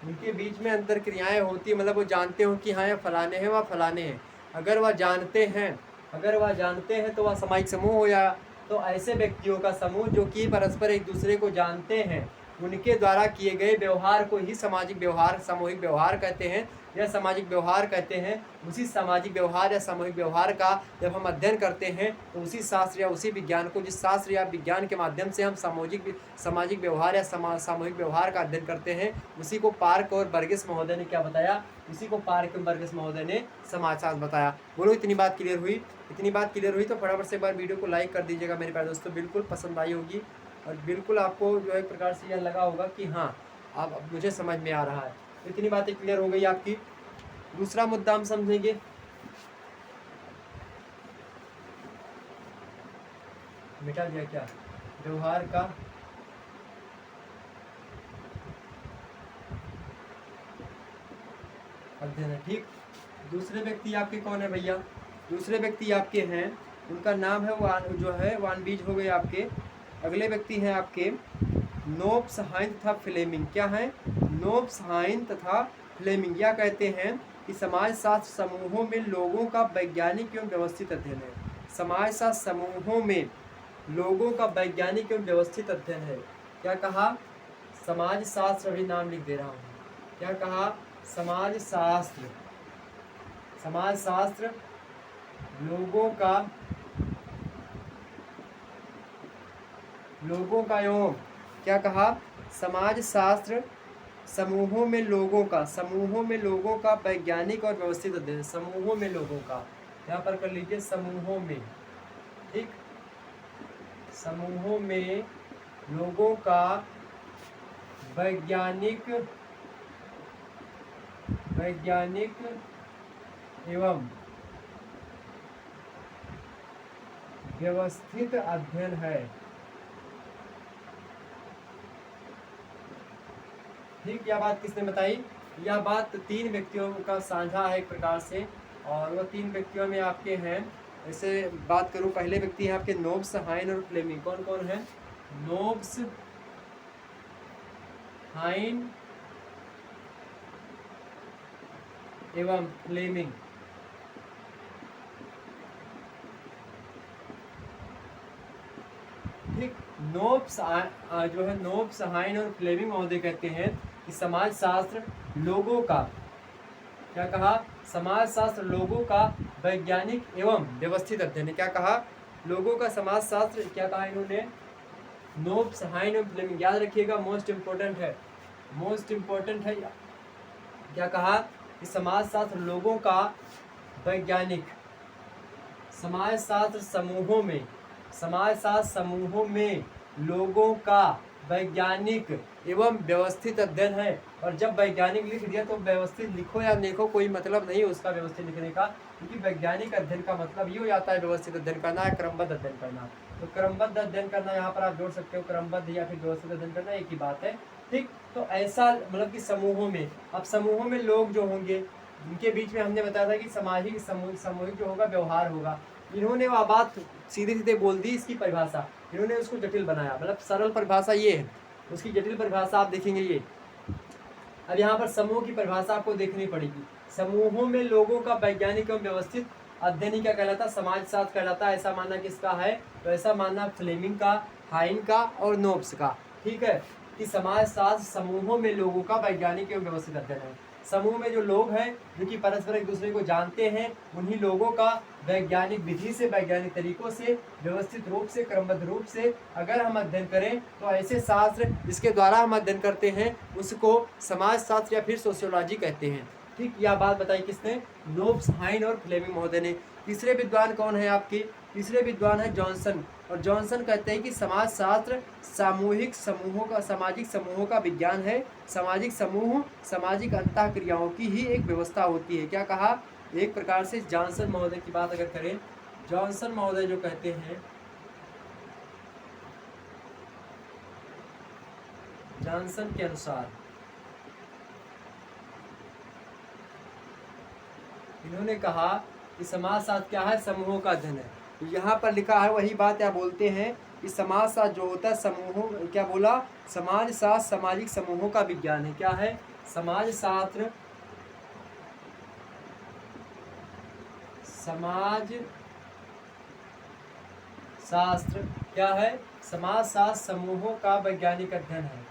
उनके बीच में अंतर क्रियाएं होती है, मतलब वो जानते हो कि हाँ ये फलाने हैं, वह फलाने हैं। अगर वह जानते हैं तो वह सामाजिक समूह हो। या तो ऐसे व्यक्तियों का समूह जो कि परस्पर एक दूसरे को जानते हैं, उनके द्वारा किए गए व्यवहार को ही सामाजिक व्यवहार, सामूहिक व्यवहार कहते हैं, या सामाजिक व्यवहार कहते हैं। उसी सामाजिक व्यवहार या सामूहिक व्यवहार का जब हम अध्ययन करते हैं, तो उसी शास्त्र या उसी विज्ञान को, जिस शास्त्र या विज्ञान के माध्यम से हम सामाजिक व्यवहार या सामूहिक व्यवहार का अध्ययन करते हैं, उसी को पार्क और बर्गेस महोदय ने क्या बताया? इसी को पार्क और बर्गेस महोदय ने समाजशास्त्र बताया। बोलो इतनी बात क्लियर हुई? इतनी बात क्लियर हुई तो फटाफट से एक बार वीडियो को लाइक कर दीजिएगा मेरे प्यारे दोस्तों। बिल्कुल पसंद आई होगी, और बिल्कुल आपको जो एक प्रकार से यह लगा होगा कि हाँ अब मुझे समझ में आ रहा है। इतनी बातें क्लियर हो गई आपकी। दूसरा मुद्दा हम समझेंगे, मिटा दिया क्या? व्यवहार का अध्ययन है, ठीक। दूसरे व्यक्ति आपके कौन है भैया? दूसरे व्यक्ति आपके हैं, उनका नाम है वानबीज हो गए आपके। अगले व्यक्ति हैं आपके नोब्स, हाइन तथा फ्लेमिंग। क्या है? नोब्स, हाइन तथा फ्लेमिंग। यह कहते हैं कि समाजशास्त्र समूहों में लोगों का वैज्ञानिक एवं व्यवस्थित अध्ययन है। समाजशास्त्र समूहों में लोगों का वैज्ञानिक एवं व्यवस्थित अध्ययन है। क्या कहा? समाजशास्त्र, अभी नाम लिख दे रहा हूँ। क्या कहा? समाजशास्त्र लोगों का एवं, क्या कहा? समाजशास्त्र समूहों में लोगों का वैज्ञानिक और व्यवस्थित अध्ययन। समूहों में लोगों का, यहाँ पर कर लीजिए समूहों में, ठीक। समूहों में लोगों का वैज्ञानिक एवं व्यवस्थित अध्ययन है, ठीक। यह बात किसने बताई? यह बात 3 व्यक्तियों का साझा है एक प्रकार से, और वह 3 व्यक्तियों में आपके हैं। ऐसे बात करूं, पहले व्यक्ति हैं आपके नोब्स, हाइन और फ्लेमिंग। कौन कौन है? नोब्स, हाइन एवं फ्लेमिंग। ठीक। नोब्स जो है, नोब्स, हाइन और फ्लेमिंग महोदय कहते हैं कि समाजशास्त्र लोगों का, क्या कहा? समाजशास्त्र लोगों का वैज्ञानिक एवं व्यवस्थित अध्ययन है। क्या कहा? लोगों का समाजशास्त्र, क्या कहा इन्होंने? नोब्स, हाइन और फ्लेमिंग। याद रखिएगा, मोस्ट इम्पोर्टेंट है। क्या कहा? कि समाजशास्त्र लोगों का वैज्ञानिक, समाजशास्त्र समूहों में लोगों का वैज्ञानिक एवं व्यवस्थित अध्ययन है। और जब वैज्ञानिक लिख दिया तो व्यवस्थित लिखो या लिखो, कोई मतलब नहीं उसका व्यवस्थित लिखने का, क्योंकि वैज्ञानिक अध्ययन का मतलब ये हो जाता है व्यवस्थित अध्ययन करना है, क्रमबद्ध अध्ययन करना। तो क्रमबद्ध अध्ययन करना यहाँ पर आप जोड़ सकते हो, क्रमबद्ध या फिर व्यवस्थित अध्ययन करना एक ही बात है, ठीक। तो ऐसा मतलब कि समूहों में, अब समूहों में लोग जो होंगे उनके बीच में हमने बताया था कि सामूहिक जो होगा व्यवहार होगा। इन्होंने वह बात सीधे सीधे बोल दी, इसकी परिभाषा इन्होंने उसको जटिल बनाया, मतलब सरल परिभाषा ये है, उसकी जटिल परिभाषा आप देखेंगे ये। अब यहाँ पर समूह की परिभाषा आपको देखनी पड़ेगी। समूहों में लोगों का वैज्ञानिक एवं व्यवस्थित अध्ययन ही क्या कहलाता है, समाजशास्त्र कहलाता है। ऐसा मानना किसका है, तो ऐसा मानना फ्लेमिंग का, हाइन का और नोब्स का, ठीक है, कि समाजशास्त्र समूहों में लोगों का वैज्ञानिक एवं व्यवस्थित अध्ययन है। समूह में जो लोग हैं जो कि परस्पर एक दूसरे को जानते हैं, उन्हीं लोगों का वैज्ञानिक विधि से, वैज्ञानिक तरीकों से, व्यवस्थित रूप से, क्रमबद्ध रूप से अगर हम अध्ययन करें तो ऐसे शास्त्र जिसके द्वारा हम अध्ययन करते हैं उसको समाजशास्त्र या फिर सोशियोलॉजी कहते हैं, ठीक। यह बात बताई किसने, नोब्स, हाइन और फ्लेमिंग महोदय ने। तीसरे विद्वान कौन है आपके, तीसरे विद्वान है जॉनसन। और जॉनसन कहते हैं कि समाजशास्त्र सामूहिक समूहों का, सामाजिक समूहों का विज्ञान है। सामाजिक समूह सामाजिक अंतःक्रियाओं की ही एक व्यवस्था होती है। क्या कहा, एक प्रकार से जॉनसन महोदय की बात अगर करें, जॉनसन महोदय जो कहते हैं, जॉनसन के अनुसार इन्होंने कहा कि समाजशास्त्र क्या है, समूहों का अध्ययन है। तो यहाँ पर लिखा है वही बात या बोलते हैं कि समाजशास्त्र जो होता है समूहों, क्या बोला, समाजशास्त्र सामाजिक समूहों का विज्ञान है। क्या है, समाजशास्त्र समाज शास्त्र क्या है, समाजशास्त्र समूहों का वैज्ञानिक अध्ययन है।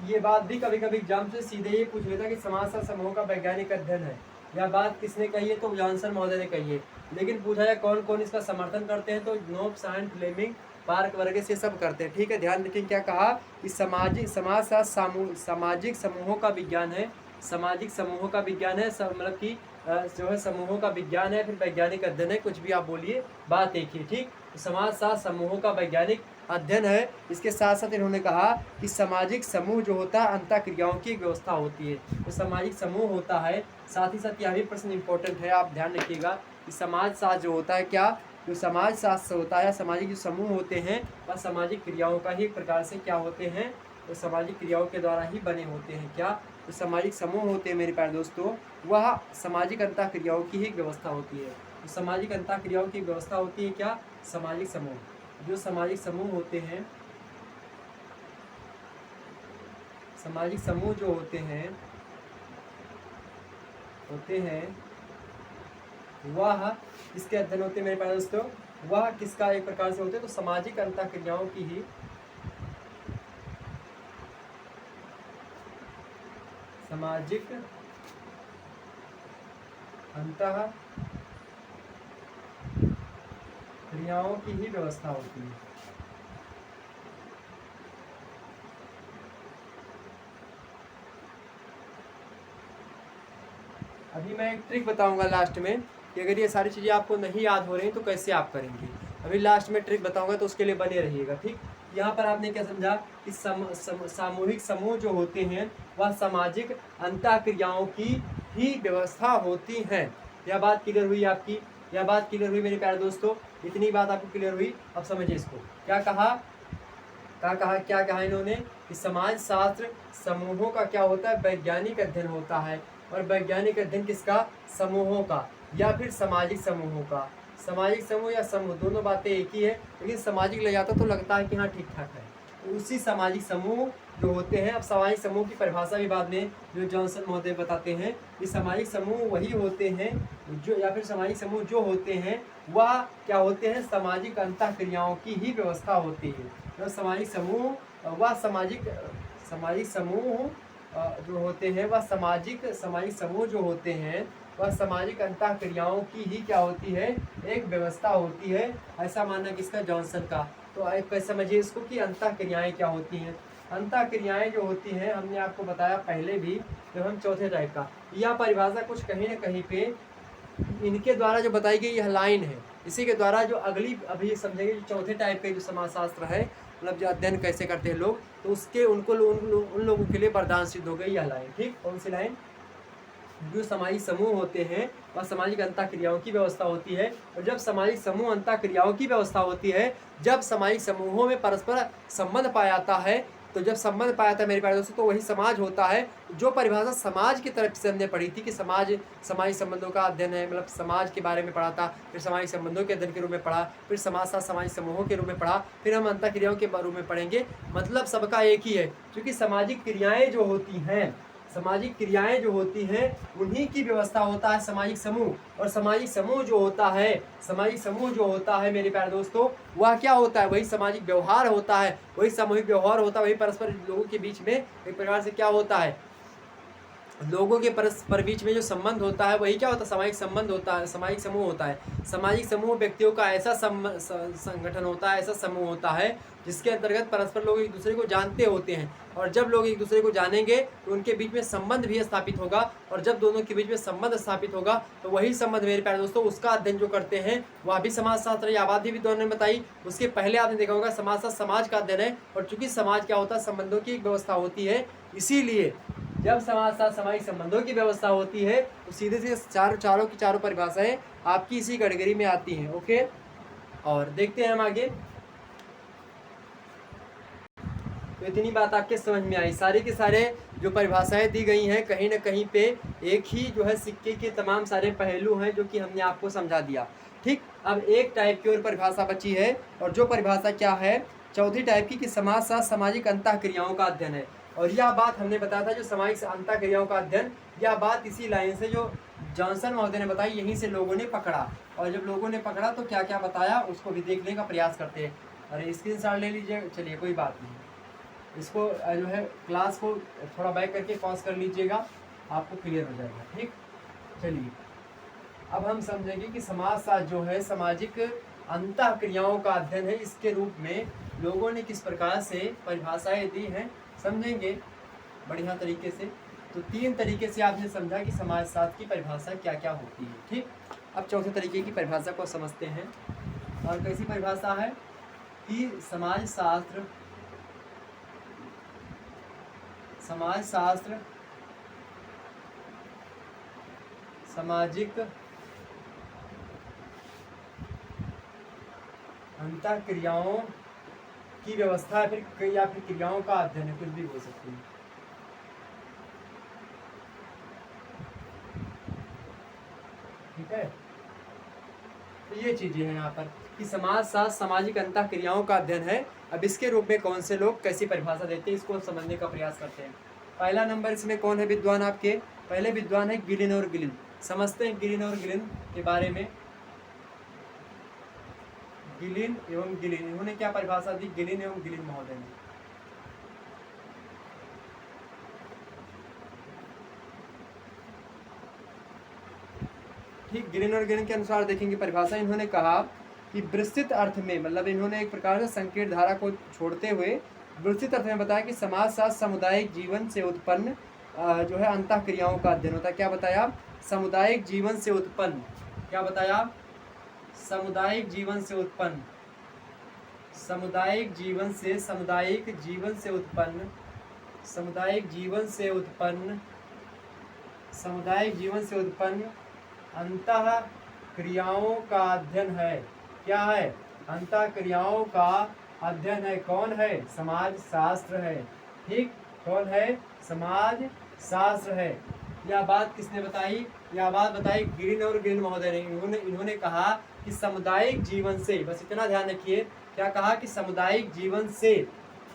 ये बात भी कभी कभी एग्जाम से सीधे ही पूछ लेता कि समाजशास्त्र समूहों का वैज्ञानिक अध्ययन है। यह बात किसने कही है, तो जॉनसन महोदय ने कही है। लेकिन पूछा जाए कौन कौन इसका समर्थन करते हैं, तो नोब्स, हाइन, फ्लेमिंग, पार्क वगैरह से सब करते हैं, ठीक है। ध्यान रखें क्या कहा कि समाजशास्त्र सामाजिक समूहों का विज्ञान है, सामाजिक समूहों का विज्ञान है, मतलब कि जो है समूहों का विज्ञान है, फिर वैज्ञानिक अध्ययन है, कुछ भी आप बोलिए, बात एक ही, ठीक। समाजशास्त्र समूहों का वैज्ञानिक अध्ययन है। इसके साथ साथ इन्होंने कहा कि सामाजिक समूह जो होता है अंतःक्रियाओं की व्यवस्था होती है। तो सामाजिक समूह होता है, साथ ही साथ यह भी प्रश्न इंपॉर्टेंट है, आप ध्यान रखिएगा कि समाजशास्त्र जो होता है, क्या जो समाजशास्त्र होता है, सामाजिक जो समूह होते हैं वह सामाजिक क्रियाओं का ही एक प्रकार से क्या होते हैं, तो सामाजिक क्रियाओं के द्वारा ही बने होते हैं। क्या, तो सामाजिक समूह होते हैं मेरे प्यारे दोस्तों, वह सामाजिक अंतःक्रियाओं की ही व्यवस्था होती है। तो सामाजिक अंतःक्रियाओं की व्यवस्था होती है क्या, सामाजिक समूह। जो सामाजिक समूह होते हैं, सामाजिक समूह जो होते हैं वह किसके अध्ययन होते हैं मेरे प्यारे दोस्तों, वह किसका एक प्रकार से होते हैं, तो सामाजिक अंतःक्रियाओं की ही, सामाजिक अंतःक्रियाओं की ही व्यवस्था होती है। अभी मैं एक ट्रिक बताऊंगा लास्ट में कि अगर ये सारी चीज़ें आपको नहीं याद हो रही तो कैसे आप करेंगे। अभी लास्ट में ट्रिक बताऊंगा तो उसके लिए बने रहिएगा, ठीक। यहाँ पर आपने क्या समझा कि सामूहिक समूह जो होते हैं वह सामाजिक अंतःक्रियाओं की ही व्यवस्था होती हैं। यह बात क्लियर हुई आपकी, यह बात क्लियर हुई मेरे प्यारे दोस्तों, इतनी बात आपको क्लियर हुई। अब समझिए इसको, क्या कहा इन्होंने कि समाजशास्त्र समूहों का क्या होता है, वैज्ञानिक अध्ययन होता है। और वैज्ञानिक अध्ययन किसका, समूहों का या फिर सामाजिक समूहों का। सामाजिक समूह या समूह दोनों बातें एक ही है, लेकिन सामाजिक ले जाता तो लगता है कि हाँ ठीक ठाक है। तो उसी सामाजिक समूह जो होते हैं, अब सामाजिक समूह की परिभाषा भी बाद में जो जॉनसन महोदय बताते हैं कि सामाजिक समूह वही होते हैं जो, या फिर सामाजिक समूह जो होते हैं वह क्या होते हैं, सामाजिक अंतःक्रियाओं की ही व्यवस्था होती है। तो सामाजिक समूह वह सामाजिक समूह जो होते हैं वह सामाजिक समूह जो होते हैं वह सामाजिक अंतःक्रियाओं की ही क्या होती है, एक व्यवस्था होती है। ऐसा मानना किसका, जॉनसन का। तो आप कैसे समझिए इसको कि अंतःक्रियाएं क्या होती हैं। अंतः क्रियाएं जो होती हैं, हमने आपको बताया पहले भी, जब हम चौथे टाइप का, यह परिभाषा कुछ कहीं ना कहीं पे इनके द्वारा जो बताई गई यह लाइन है, इसी के द्वारा जो अगली अभी समझेंगे, जो चौथे टाइप के जो समाजशास्त्र है, मतलब जो अध्ययन कैसे करते हैं लोग, तो उसके उन लोगों के लिए वरदान सिद्ध हो गई यह लाइन। ठीक, कौन सी लाइन? जो सामाजिक समूह होते हैं और सामाजिक अंतः क्रियाओं की व्यवस्था होती है, और जब सामाजिक समूह अंतः क्रियाओं की व्यवस्था होती है, जब सामाजिक समूहों में परस्पर संबंध पाया जाता है, तो जब संबंध पाया था मेरे प्यारे दोस्तों, तो वही समाज होता है। जो परिभाषा समाज की तरफ से हमने पढ़ी थी कि समाज सामाजिक संबंधों का अध्ययन है, मतलब समाज के बारे में पढ़ा था, फिर सामाजिक संबंधों के अध्ययन के रूप में पढ़ा, फिर समाज साथ सामाजिक समूहों के रूप में पढ़ा, फिर हम अंतः क्रियाओं के रूप में पढ़ेंगे। मतलब सबका एक ही है, क्योंकि सामाजिक क्रियाएं जो होती हैं, सामाजिक क्रियाएं जो होती हैं, उन्हीं की व्यवस्था होता है सामाजिक समूह। और सामाजिक समूह जो होता है, सामाजिक समूह जो होता है मेरे प्यारे दोस्तों, वह क्या होता है? वही सामाजिक व्यवहार होता है, वही सामूहिक व्यवहार होता है, वही परस्पर लोगों के बीच में एक प्रकार से क्या होता है, लोगों के परस्पर बीच में जो संबंध होता है, वही क्या होता है? सामाजिक संबंध होता है, सामाजिक समूह होता है। सामाजिक समूह व्यक्तियों का ऐसा संगठन होता है, ऐसा समूह होता है, जिसके अंतर्गत परस्पर लोग एक दूसरे को जानते होते हैं, और जब लोग एक दूसरे को जानेंगे तो उनके बीच में संबंध भी स्थापित होगा, और जब दोनों के बीच में संबंध स्थापित होगा, तो वही संबंध मेरे प्यारे दोस्तों, उसका अध्ययन जो करते हैं, वह भी समाजशास्त्र या आबादी विद्वान ने बताई। उसके पहले आपने देखा होगा समाजशास्त्र समाज का अध्ययन है, और चूंकि समाज क्या होता है? संबंधों की एक व्यवस्था होती है, इसीलिए जब समाज साथ सामाजिक संबंधों की व्यवस्था होती है, तो सीधे से चारों की चारों परिभाषाएं आपकी इसी कैटेगरी में आती हैं। ओके, और देखते हैं हम आगे। तो इतनी बात आपके समझ में आई, सारे के सारे जो परिभाषाएं दी गई हैं, कहीं ना कहीं पे एक ही जो है सिक्के के तमाम सारे पहलू हैं, जो कि हमने आपको समझा दिया। ठीक, अब एक टाइप की और परिभाषा बची है, और जो परिभाषा क्या है? चौथी टाइप की, कि समाज साथ सामाजिक अंतः क्रियाओं का अध्ययन है। और यह बात हमने बताया था, जो सामाजिक अंतः क्रियाओं का अध्ययन, यह बात इसी लाइन से जो जॉनसन महोदय ने बताई, यहीं से लोगों ने पकड़ा। और जब लोगों ने पकड़ा तो क्या क्या बताया, उसको भी देखने का प्रयास करते हैं। अरे स्क्रीनशॉट ले लीजिए, चलिए कोई बात नहीं, इसको जो है क्लास को थोड़ा बैक करके पॉज कर लीजिएगा, आपको क्लियर हो जाएगा। ठीक, चलिए अब हम समझेंगे कि समाजशास्त्र जो है सामाजिक अंतः क्रियाओं का अध्ययन है, इसके रूप में लोगों ने किस प्रकार से परिभाषाएं दी हैं, समझेंगे बढ़िया तरीके से। तो 3 तरीके से आपने समझा कि समाजशास्त्र की परिभाषा क्या क्या होती है। ठीक, अब चौथे तरीके की परिभाषा को समझते हैं। और कैसी परिभाषा है कि समाजशास्त्र सामाजिक अंतः क्रियाओं की व्यवस्था है, फिर या फिर क्रियाओं का अध्ययन है, कुछ भी हो सकती है। ठीक है, तो ये चीजें हैं यहाँ पर कि समाजशास्त्र सामाजिक अंतः क्रियाओं का अध्ययन है। अब इसके रूप में कौन से लोग कैसी परिभाषा देते हैं, इसको समझने का प्रयास करते हैं। पहला नंबर इसमें कौन है विद्वान आपके? पहले विद्वान है गिलिन और गिलिन। समझते हैं गिलिन और गिलिन के बारे में। गिलिन एवं गिलिन, इन्होंने क्या परिभाषा दी? गिलिन एवं गिलिन महोदय ने ठीक, गिलिन और गिलिन के अनुसार देखेंगे परिभाषा, इन्होंने कहा कि विस्तृत अर्थ में, मतलब इन्होंने एक प्रकार से संकीर्ण धारा को छोड़ते हुए विस्तृत अर्थ में बताया कि समाज साथ सामुदायिक जीवन से उत्पन्न जो है अंतः क्रियाओं का अध्ययन होता है। क्या बताया? सामुदायिक जीवन से उत्पन्न, क्या बताया? सामुदायिक जीवन से उत्पन्न, सामुदायिक जीवन से, सामुदायिक जीवन से उत्पन्न, सामुदायिक जीवन से उत्पन्न, सामुदायिक जीवन से उत्पन्न अंतः क्रियाओं का अध्ययन है। क्या है? अंतः क्रियाओं का अध्ययन है। कौन है? समाज शास्त्र है। ठीक, कौन है? समाज शास्त्र है। यह बात किसने बताई? यह बात बताई गिलिन और गिलिन महोदय ने। इन्होंने कहा कि सामुदायिक जीवन से, बस इतना ध्यान रखिए, क्या कहा? कि सामुदायिक जीवन से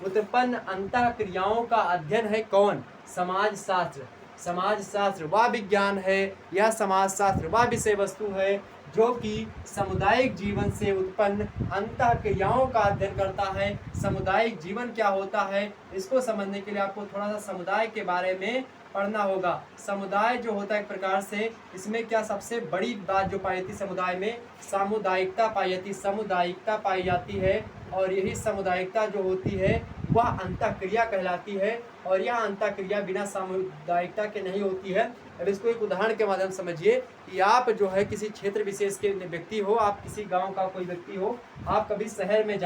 उत्पन्न अंतः क्रियाओं का अध्ययन है। कौन? समाज शास्त्र। समाज शास्त्र वह विज्ञान है या समाज शास्त्र वह विषय वस्तु है जो कि सामुदायिक जीवन से उत्पन्न अंतः क्रियाओं का अध्ययन करता है। सामुदायिक जीवन क्या होता है, इसको समझने के लिए आपको थोड़ा सा समुदाय के बारे में पढ़ना होगा। समुदाय जो होता है एक प्रकार से, इसमें क्या सबसे बड़ी बात जो पाई जाती समुदाय में, सामुदायिकता पाई जाती, सामुदायिकता पाई जाती है। और यही सामुदायिकता जो होती है वह अंतःक्रिया कहलाती है। और यह अंतःक्रिया बिना सामुदायिकता के नहीं होती है। अब इसको एक उदाहरण के माध्यम से समझिए कि आप जो है किसी क्षेत्र विशेष के व्यक्ति हो, आप किसी गांव का कोई व्यक्ति हो, आप कभी शहर में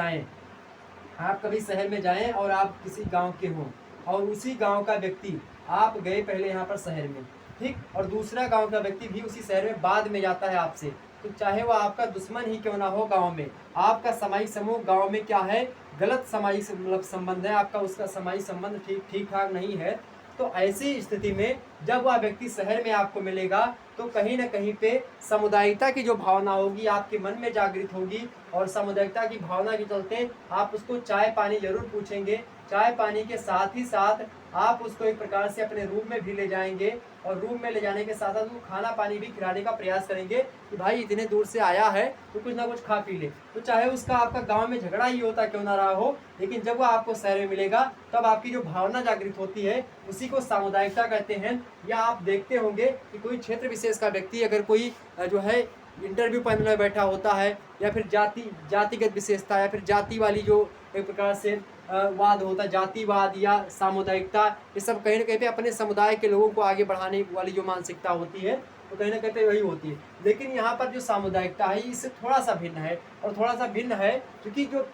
जाएं, और आप किसी गांव के हों, और उसी गांव का व्यक्ति, आप गए पहले यहाँ पर शहर में, ठीक, और दूसरा गांव का व्यक्ति भी उसी शहर में बाद में जाता है आपसे, तो चाहे वो आपका दुश्मन ही क्यों ना हो, गांव में आपका सामाजिक समूह गांव में क्या है, गलत सामाजिक मतलब संबंध है, आपका उसका सामाजिक संबंध ठीक ठाक नहीं है, तो ऐसी स्थिति में जब वह व्यक्ति शहर में आपको मिलेगा तो कहीं ना कहीं पे सामुदायिकता की जो भावना होगी आपके मन में जागृत होगी, और सामुदायिकता की भावना के चलते आप उसको चाय पानी जरूर पूछेंगे। चाय पानी के साथ ही साथ आप उसको एक प्रकार से अपने रूम में भी ले जाएंगे, और रूम में ले जाने के साथ साथ उसको खाना पानी भी खिलाने का प्रयास करेंगे कि भाई इतने दूर से आया है तो कुछ ना कुछ खा पी ले। तो चाहे उसका आपका गांव में झगड़ा ही होता क्यों ना रहा हो, लेकिन जब वो आपको शहर में मिलेगा तब आपकी जो भावना जागृत होती है उसी को सामुदायिकता कहते हैं। या आप देखते होंगे कि कोई क्षेत्र विशेष का व्यक्ति अगर कोई जो है इंटरव्यू पैनल में बैठा होता है, या फिर जातिगत विशेषता, या फिर जाति वाली जो एक प्रकार से वाद होता है, जातिवाद या सामुदायिकता, ये सब कहीं ना कहीं पे अपने समुदाय के लोगों को आगे बढ़ाने वाली जो मानसिकता होती है तो कहीं ना कहीं पे वही होती है। लेकिन यहाँ पर जो सामुदायिकता है इससे थोड़ा सा भिन्न है, और थोड़ा सा भिन्न है क्योंकि जो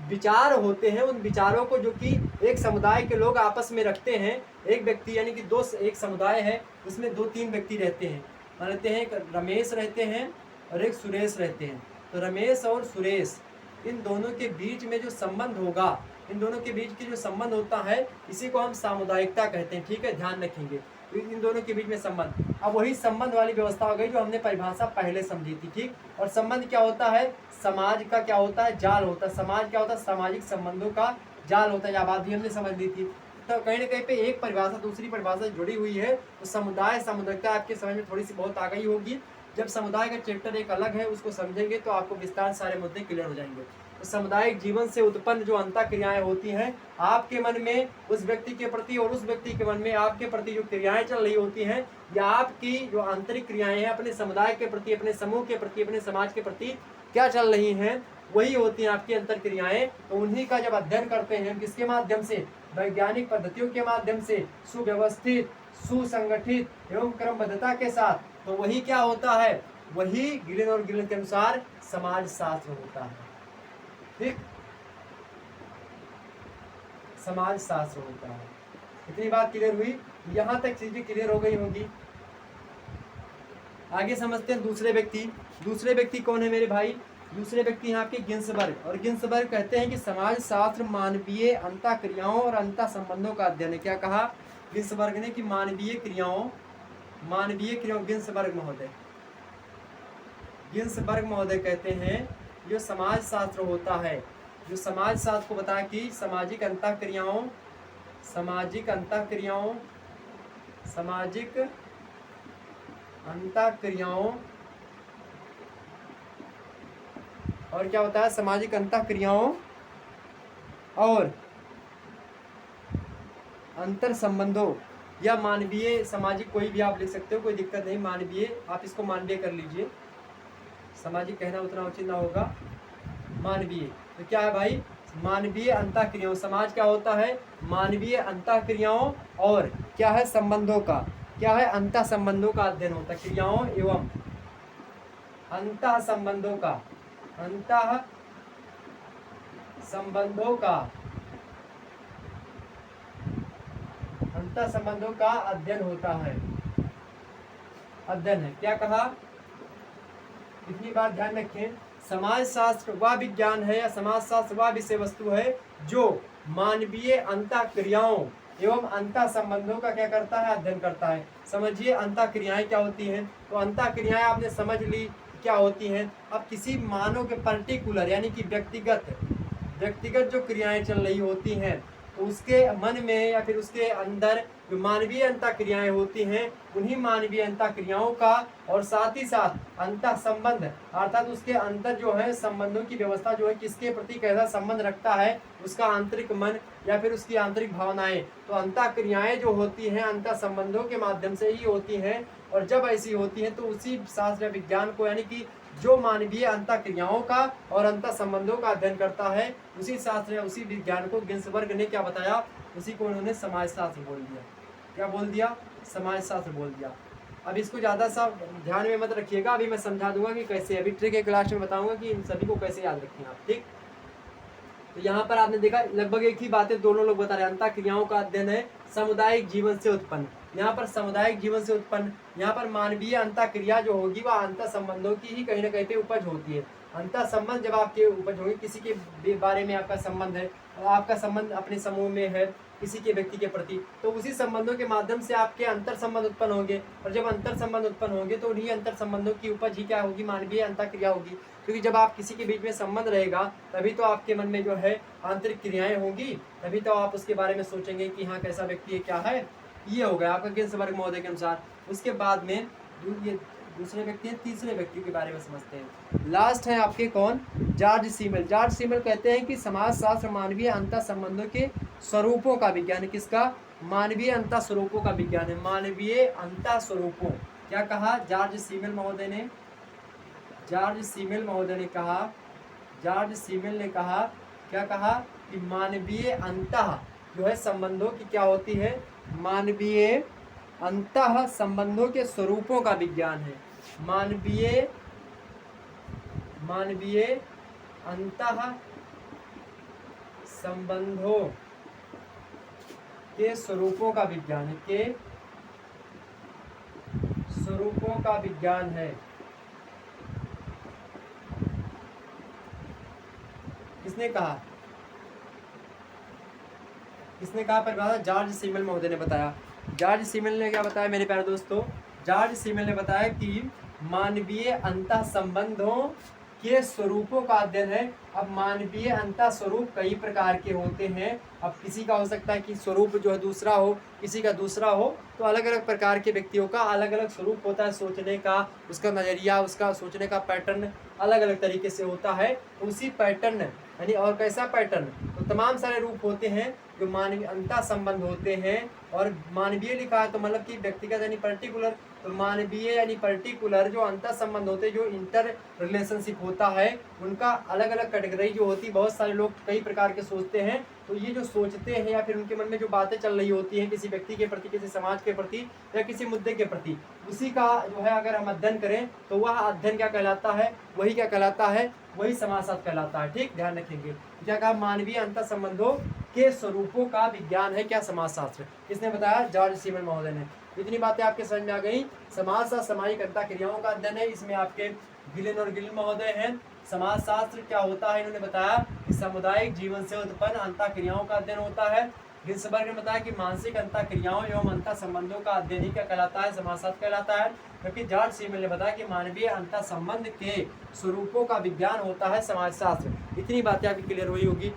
विचार होते हैं उन विचारों को जो कि एक समुदाय के लोग आपस में रखते हैं, एक व्यक्ति यानी कि एक समुदाय है उसमें 2-3 व्यक्ति रहते हैं, मान लेते हैं एक रमेश रहते हैं और एक सुरेश रहते हैं, तो रमेश और सुरेश इन दोनों के बीच में जो संबंध होगा, इन दोनों के बीच की जो संबंध होता है इसी को हम सामुदायिकता कहते हैं, ठीक है, ध्यान रखेंगे। तो इन दोनों के बीच में संबंध, अब वही संबंध वाली व्यवस्था हो गई जो हमने परिभाषा पहले समझी थी, ठीक। और संबंध क्या होता है, समाज का क्या होता है, जाल होता है। समाज क्या होता है, सामाजिक संबंधों का जाल होता है, आबादी हमने समझ ली थी। तो कहीं ना कहीं पे एक परिभाषा दूसरी परिभाषा जुड़ी हुई है, तो समुदाय सामुदायिकता आपके समझ में थोड़ी सी बहुत आ गई होगी। जब समुदाय का चैप्टर एक अलग है उसको समझेंगे तो आपको विस्तार सारे मुद्दे क्लियर हो जाएंगे। तो सामुदायिक जीवन से उत्पन्न जो अंतःक्रियाएं होती हैं आपके मन में उस व्यक्ति के प्रति और उस व्यक्ति के मन में आपके प्रति जो क्रियाएं चल रही होती हैं, या आपकी जो आंतरिक क्रियाएं हैं अपने समुदाय के प्रति, अपने समूह के प्रति, अपने समाज के प्रति क्या चल रही हैं, वही होती हैं आपकी अंतर क्रियाएं। तो उन्हीं का जब अध्ययन करते हैं किसके माध्यम से, वैज्ञानिक पद्धतियों के माध्यम से, सुव्यवस्थित सुसंगठित एवं क्रमबद्धता के साथ, तो वही क्या होता है, वही गिलिन और गिलिन के अनुसार समाज शास्त्र होता है, ठीक, समाज शास्त्र होता है। इतनी बात क्लियर हुई, यहां तक चीजें क्लियर हो गई होंगी। आगे समझते हैं दूसरे व्यक्ति कौन है मेरे भाई, दूसरे व्यक्ति यहाँ आपके गिन्सबर्ग। और गिन्सबर्ग कहते हैं कि समाज शास्त्र मानवीय अंतःक्रियाओं और अंतः संबंधों का अध्ययन है। क्या कहा गिन्सबर्ग ने कि मानवीय क्रियाओं गिन्सबर्ग महोदय कहते हैं जो समाज शास्त्र होता है, जो समाज शास्त्र को बताया कि सामाजिक अंतःक्रियाओं और क्या होता है, सामाजिक अंतःक्रियाओं और अंतर संबंधों, या मानवीय सामाजिक, कोई भी आप लिख सकते हो, कोई दिक्कत नहीं, मानवीय आप इसको मानवीय कर लीजिए, सामाजिक कहना उतना उचित ना होगा, मानवीय। तो क्या है भाई, मानवीय अंतःक्रियाओं, समाज क्या होता है, मानवीय अंतःक्रियाओं और क्या है, संबंधों का, क्या है, अंतः संबंधों का अध्ययन होता है, क्रियाओं एवं अंतः संबंधों का अध्ययन होता है, अध्ययन है। क्या कहा, इतनी बात ध्यान रखें, समाज शास्त्र वह विज्ञान है या समाज शास्त्र वह विषय वस्तु है जो मानवीय अंतःक्रियाओं एवं अंतः संबंधों का क्या करता है, अध्ययन करता है। समझिए अंतःक्रियाएं क्या होती हैं, तो अंतःक्रियाएं आपने समझ ली क्या होती हैं। अब किसी मानव के पर्टिकुलर यानी कि व्यक्तिगत जो क्रियाएं चल रही होती हैं, तो उसके मन में या फिर उसके अंदर जो मानवीय अंतःक्रियाएं होती हैं, उन्हीं मानवीय अंतःक्रियाओं का और साथ ही साथ अंतः संबंध अर्थात उसके अंदर जो है संबंधों की व्यवस्था जो है, किसके प्रति कैसा संबंध रखता है, उसका आंतरिक मन या फिर उसकी आंतरिक भावनाएं, तो अंतःक्रियाएं जो होती हैं अंतः संबंधों के माध्यम से ही होती हैं। और जब ऐसी होती हैं तो उसी शास्त्र विज्ञान को यानी कि जो मानवीय अंतः क्रियाओं का और अंतः संबंधों का अध्ययन करता है, उसी शास्त्र या उसी विज्ञान को गिन्सबर्ग ने क्या बताया, उसी को उन्होंने समाजशास्त्र बोल दिया। क्या बोल दिया? समाजशास्त्र बोल दिया। अब इसको ज़्यादा सा ध्यान में मत रखिएगा, अभी मैं समझा दूंगा कि कैसे, अभी ट्रिक के क्लास में बताऊंगा कि इन सभी को कैसे याद रखें आप, ठीक। तो यहाँ पर आपने देखा लगभग एक ही बातें दोनों लोग बता रहे हैं। अंतः क्रियाओं का अध्ययन है सामुदायिक जीवन से उत्पन्न, यहाँ पर सामुदायिक जीवन से उत्पन्न, यहाँ पर मानवीय अंतः क्रिया जो होगी वह अंतः संबंधों की ही कहीं ना कहीं पे उपज होती है। अंतः संबंध जब आपके उपज होंगे, किसी के बारे में आपका संबंध है, आपका संबंध अपने समूह में है किसी के व्यक्ति के प्रति, तो उसी संबंधों के माध्यम से आपके अंतर संबंध उत्पन्न होंगे, और जब अंतर संबंध उत्पन्न होंगे तो उन्हीं अंतर संबंधों की उपज ही क्या होगी, मानवीय अंतः क्रिया होगी। क्योंकि जब आप किसी के बीच में संबंध रहेगा तभी तो आपके मन में जो है आंतरिक क्रियाएं होंगी, तभी तो आप उसके बारे में सोचेंगे कि हाँ कैसा व्यक्ति है, क्या है। ये हो गया आपका गिन्सबर्ग महोदय के अनुसार। उसके बाद में ये दूसरे व्यक्ति हैं, तीसरे व्यक्ति के बारे में समझते हैं। लास्ट है आपके कौन, जॉर्ज सीमेल। जॉर्ज सीमेल कहते हैं कि समाजशास्त्र मानवीय अंतः संबंधों के स्वरूपों का विज्ञान है। किसका? मानवीय अंतः स्वरूपों का विज्ञान है। मानवीय अंतः स्वरूपों, क्या कहा जॉर्ज सीमेल महोदय ने? जॉर्ज सीमेल महोदय ने कहा, जॉर्ज सीमेल ने कहा, क्या कहा कि मानवीय अंतः जो है संबंधों की क्या होती है, मानवीय अंतः संबंधों के स्वरूपों का विज्ञान है। मानवीय अंतः संबंधों के स्वरूपों का विज्ञान है, के स्वरूपों का विज्ञान है। किसने कहा? किसने कहा परिभाषा? जॉर्ज सीमेल महोदय ने बताया। जॉर्ज सीमेल ने क्या बताया मेरे प्यारे दोस्तों? जॉर्ज सीमेल ने बताया कि मानवीय अंतः संबंधों के स्वरूपों का अध्ययन है। अब मानवीय अंतः स्वरूप कई प्रकार के होते हैं। अब किसी का हो सकता है कि स्वरूप जो है दूसरा हो, किसी का दूसरा हो, तो अलग अलग प्रकार के व्यक्तियों का अलग अलग स्वरूप होता है सोचने का, उसका नज़रिया, उसका सोचने का पैटर्न अलग अलग तरीके से होता है। उसी पैटर्न यानी और कैसा पैटर्न, तो तमाम सारे रूप होते हैं जो मानवीय अंतः संबंध होते हैं। और मानवीय लिखा है तो मतलब कि व्यक्तिगत यानी पर्टिकुलर, तो मानवीय यानी पर्टिकुलर जो अंतर संबंध होते हैं, जो इंटर रिलेशनशिप होता है, उनका अलग अलग कैटेगरी जो होती है। बहुत सारे लोग कई प्रकार के सोचते हैं, तो ये जो सोचते हैं या फिर उनके मन में जो बातें चल रही होती हैं किसी व्यक्ति के प्रति, किसी समाज के प्रति या किसी मुद्दे के प्रति, उसी का जो है अगर हम अध्ययन करें तो वह अध्ययन क्या कहलाता है, वही क्या कहलाता है, वही समाजशास्त्र कहलाता है। ठीक, ध्यान रखेंगे। क्या कहा? मानवीय अंतर संबंधों के स्वरूपों का विज्ञान है क्या? समाजशास्त्र। किसने बताया? जॉर्ज सीमेल महोदय ने। इतनी बातें आपके समझ में आ गई। समाजशास्त्र सामाजिक अंतः क्रियाओं का अध्ययन है, इसमें आपके गिलिन और गिलिन महोदय हैं। समाजशास्त्र क्या होता है इन्होंने बताया कि सामुदायिक जीवन से उत्पन्न अंतः क्रियाओं का अध्ययन होता है। गिन्सबर्ग ने बताया कि मानसिक अंतः क्रियाओं एवं अंतः संबंधों का अध्ययन ही क्या कहलाता है? समाजशास्त्र कहलाता है। क्योंकि जॉर्ज सीमेल ने बताया कि मानवीय अंतः संबंध के स्वरूपों का विज्ञान होता है समाजशास्त्र। इतनी बातें आपकी क्लियर हुई होगी।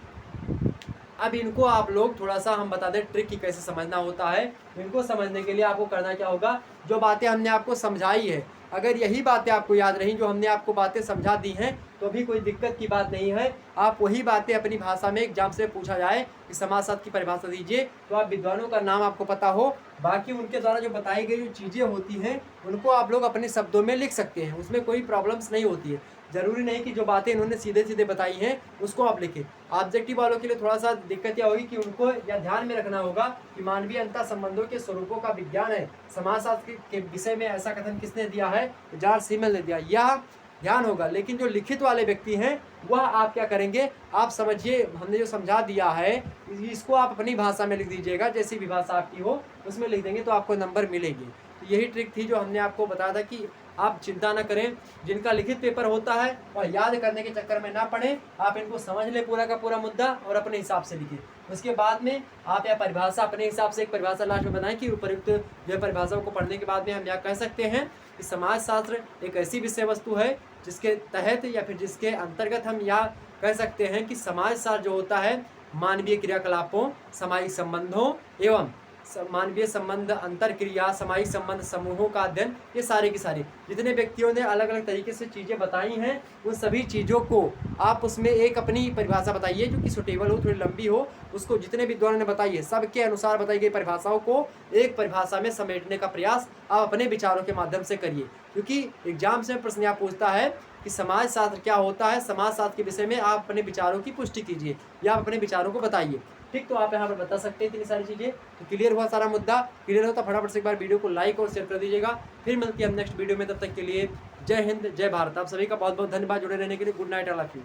अब इनको आप लोग थोड़ा सा हम बता दें ट्रिक की कैसे समझना होता है। इनको समझने के लिए आपको करना क्या होगा, जो बातें हमने आपको समझाई है, अगर यही बातें आपको याद रही जो हमने आपको बातें समझा दी हैं, तो भी कोई दिक्कत की बात नहीं है। आप वही बातें अपनी भाषा में एग्जाम से पूछा जाए कि समाजशास्त्र की परिभाषा दीजिए, तो आप विद्वानों का नाम आपको पता हो, बाकी उनके द्वारा जो बताई गई जो चीज़ें होती हैं उनको आप लोग अपने शब्दों में लिख सकते हैं, उसमें कोई प्रॉब्लम्स नहीं होती है। ज़रूरी नहीं कि जो बातें इन्होंने सीधे सीधे बताई हैं उसको आप लिखें। ऑब्जेक्टिव वालों के लिए थोड़ा सा दिक्कत यह होगी कि उनको यह ध्यान में रखना होगा कि मानवीय अंतः संबंधों के स्वरूपों का विज्ञान है। समाजशास्त्र के विषय में ऐसा कथन किसने दिया है? जॉर्ज सीमेल ने दिया। यह ध्यान होगा। लेकिन जो लिखित वाले व्यक्ति हैं वह आप क्या करेंगे, आप समझिए हमने जो समझा दिया है इसको आप अपनी भाषा में लिख दीजिएगा, जैसी भी भाषा आपकी हो उसमें लिख देंगे तो आपको नंबर मिलेगी। तो यही ट्रिक थी जो हमने आपको बताया था कि आप चिंता न करें, जिनका लिखित पेपर होता है और याद करने के चक्कर में ना पड़े, आप इनको समझ ले पूरा का पूरा मुद्दा और अपने हिसाब से लिखिए। उसके बाद में आप यह परिभाषा अपने हिसाब से एक परिभाषा लास्ट में बनाएं कि उपयुक्त जो परिभाषाओं को पढ़ने के बाद में हम यह कह सकते हैं कि समाजशास्त्र एक ऐसी विषय वस्तु है जिसके तहत या फिर जिसके अंतर्गत हम यह कह सकते हैं कि समाजशास्त्र जो होता है मानवीय क्रियाकलापों, सामाजिक संबंधों एवं मानवीय संबंध, अंतर क्रिया, सामाजिक संबंध समूहों का अध्ययन, ये सारे की सारी जितने व्यक्तियों ने अलग अलग तरीके से चीज़ें बताई हैं उन सभी चीज़ों को आप उसमें एक अपनी परिभाषा बताइए जो कि सुटेबल हो, थोड़ी लंबी हो, उसको जितने विद्वानों ने बताई है सबके अनुसार बताई गई परिभाषाओं को एक परिभाषा में समेटने का प्रयास आप अपने विचारों के माध्यम से करिए। क्योंकि एग्जाम्स में प्रश्न यह पूछता है कि समाज शास्त्र क्या होता है, समाज शास्त्र के विषय में आप अपने विचारों की पुष्टि कीजिए या आप अपने विचारों को बताइए। ठीक, तो आप यहाँ पर बता सकते हैं इतनी सारी चीज़ें। तो क्लियर हुआ सारा मुद्दा? क्लियर होता फटाफट से एक बार वीडियो को लाइक और शेयर कर दीजिएगा। फिर मिलते हैं हम नेक्स्ट वीडियो में, तब तक के लिए जय हिंद, जय भारत। आप सभी का बहुत बहुत धन्यवाद जुड़े रहने के लिए। Good night, all of you.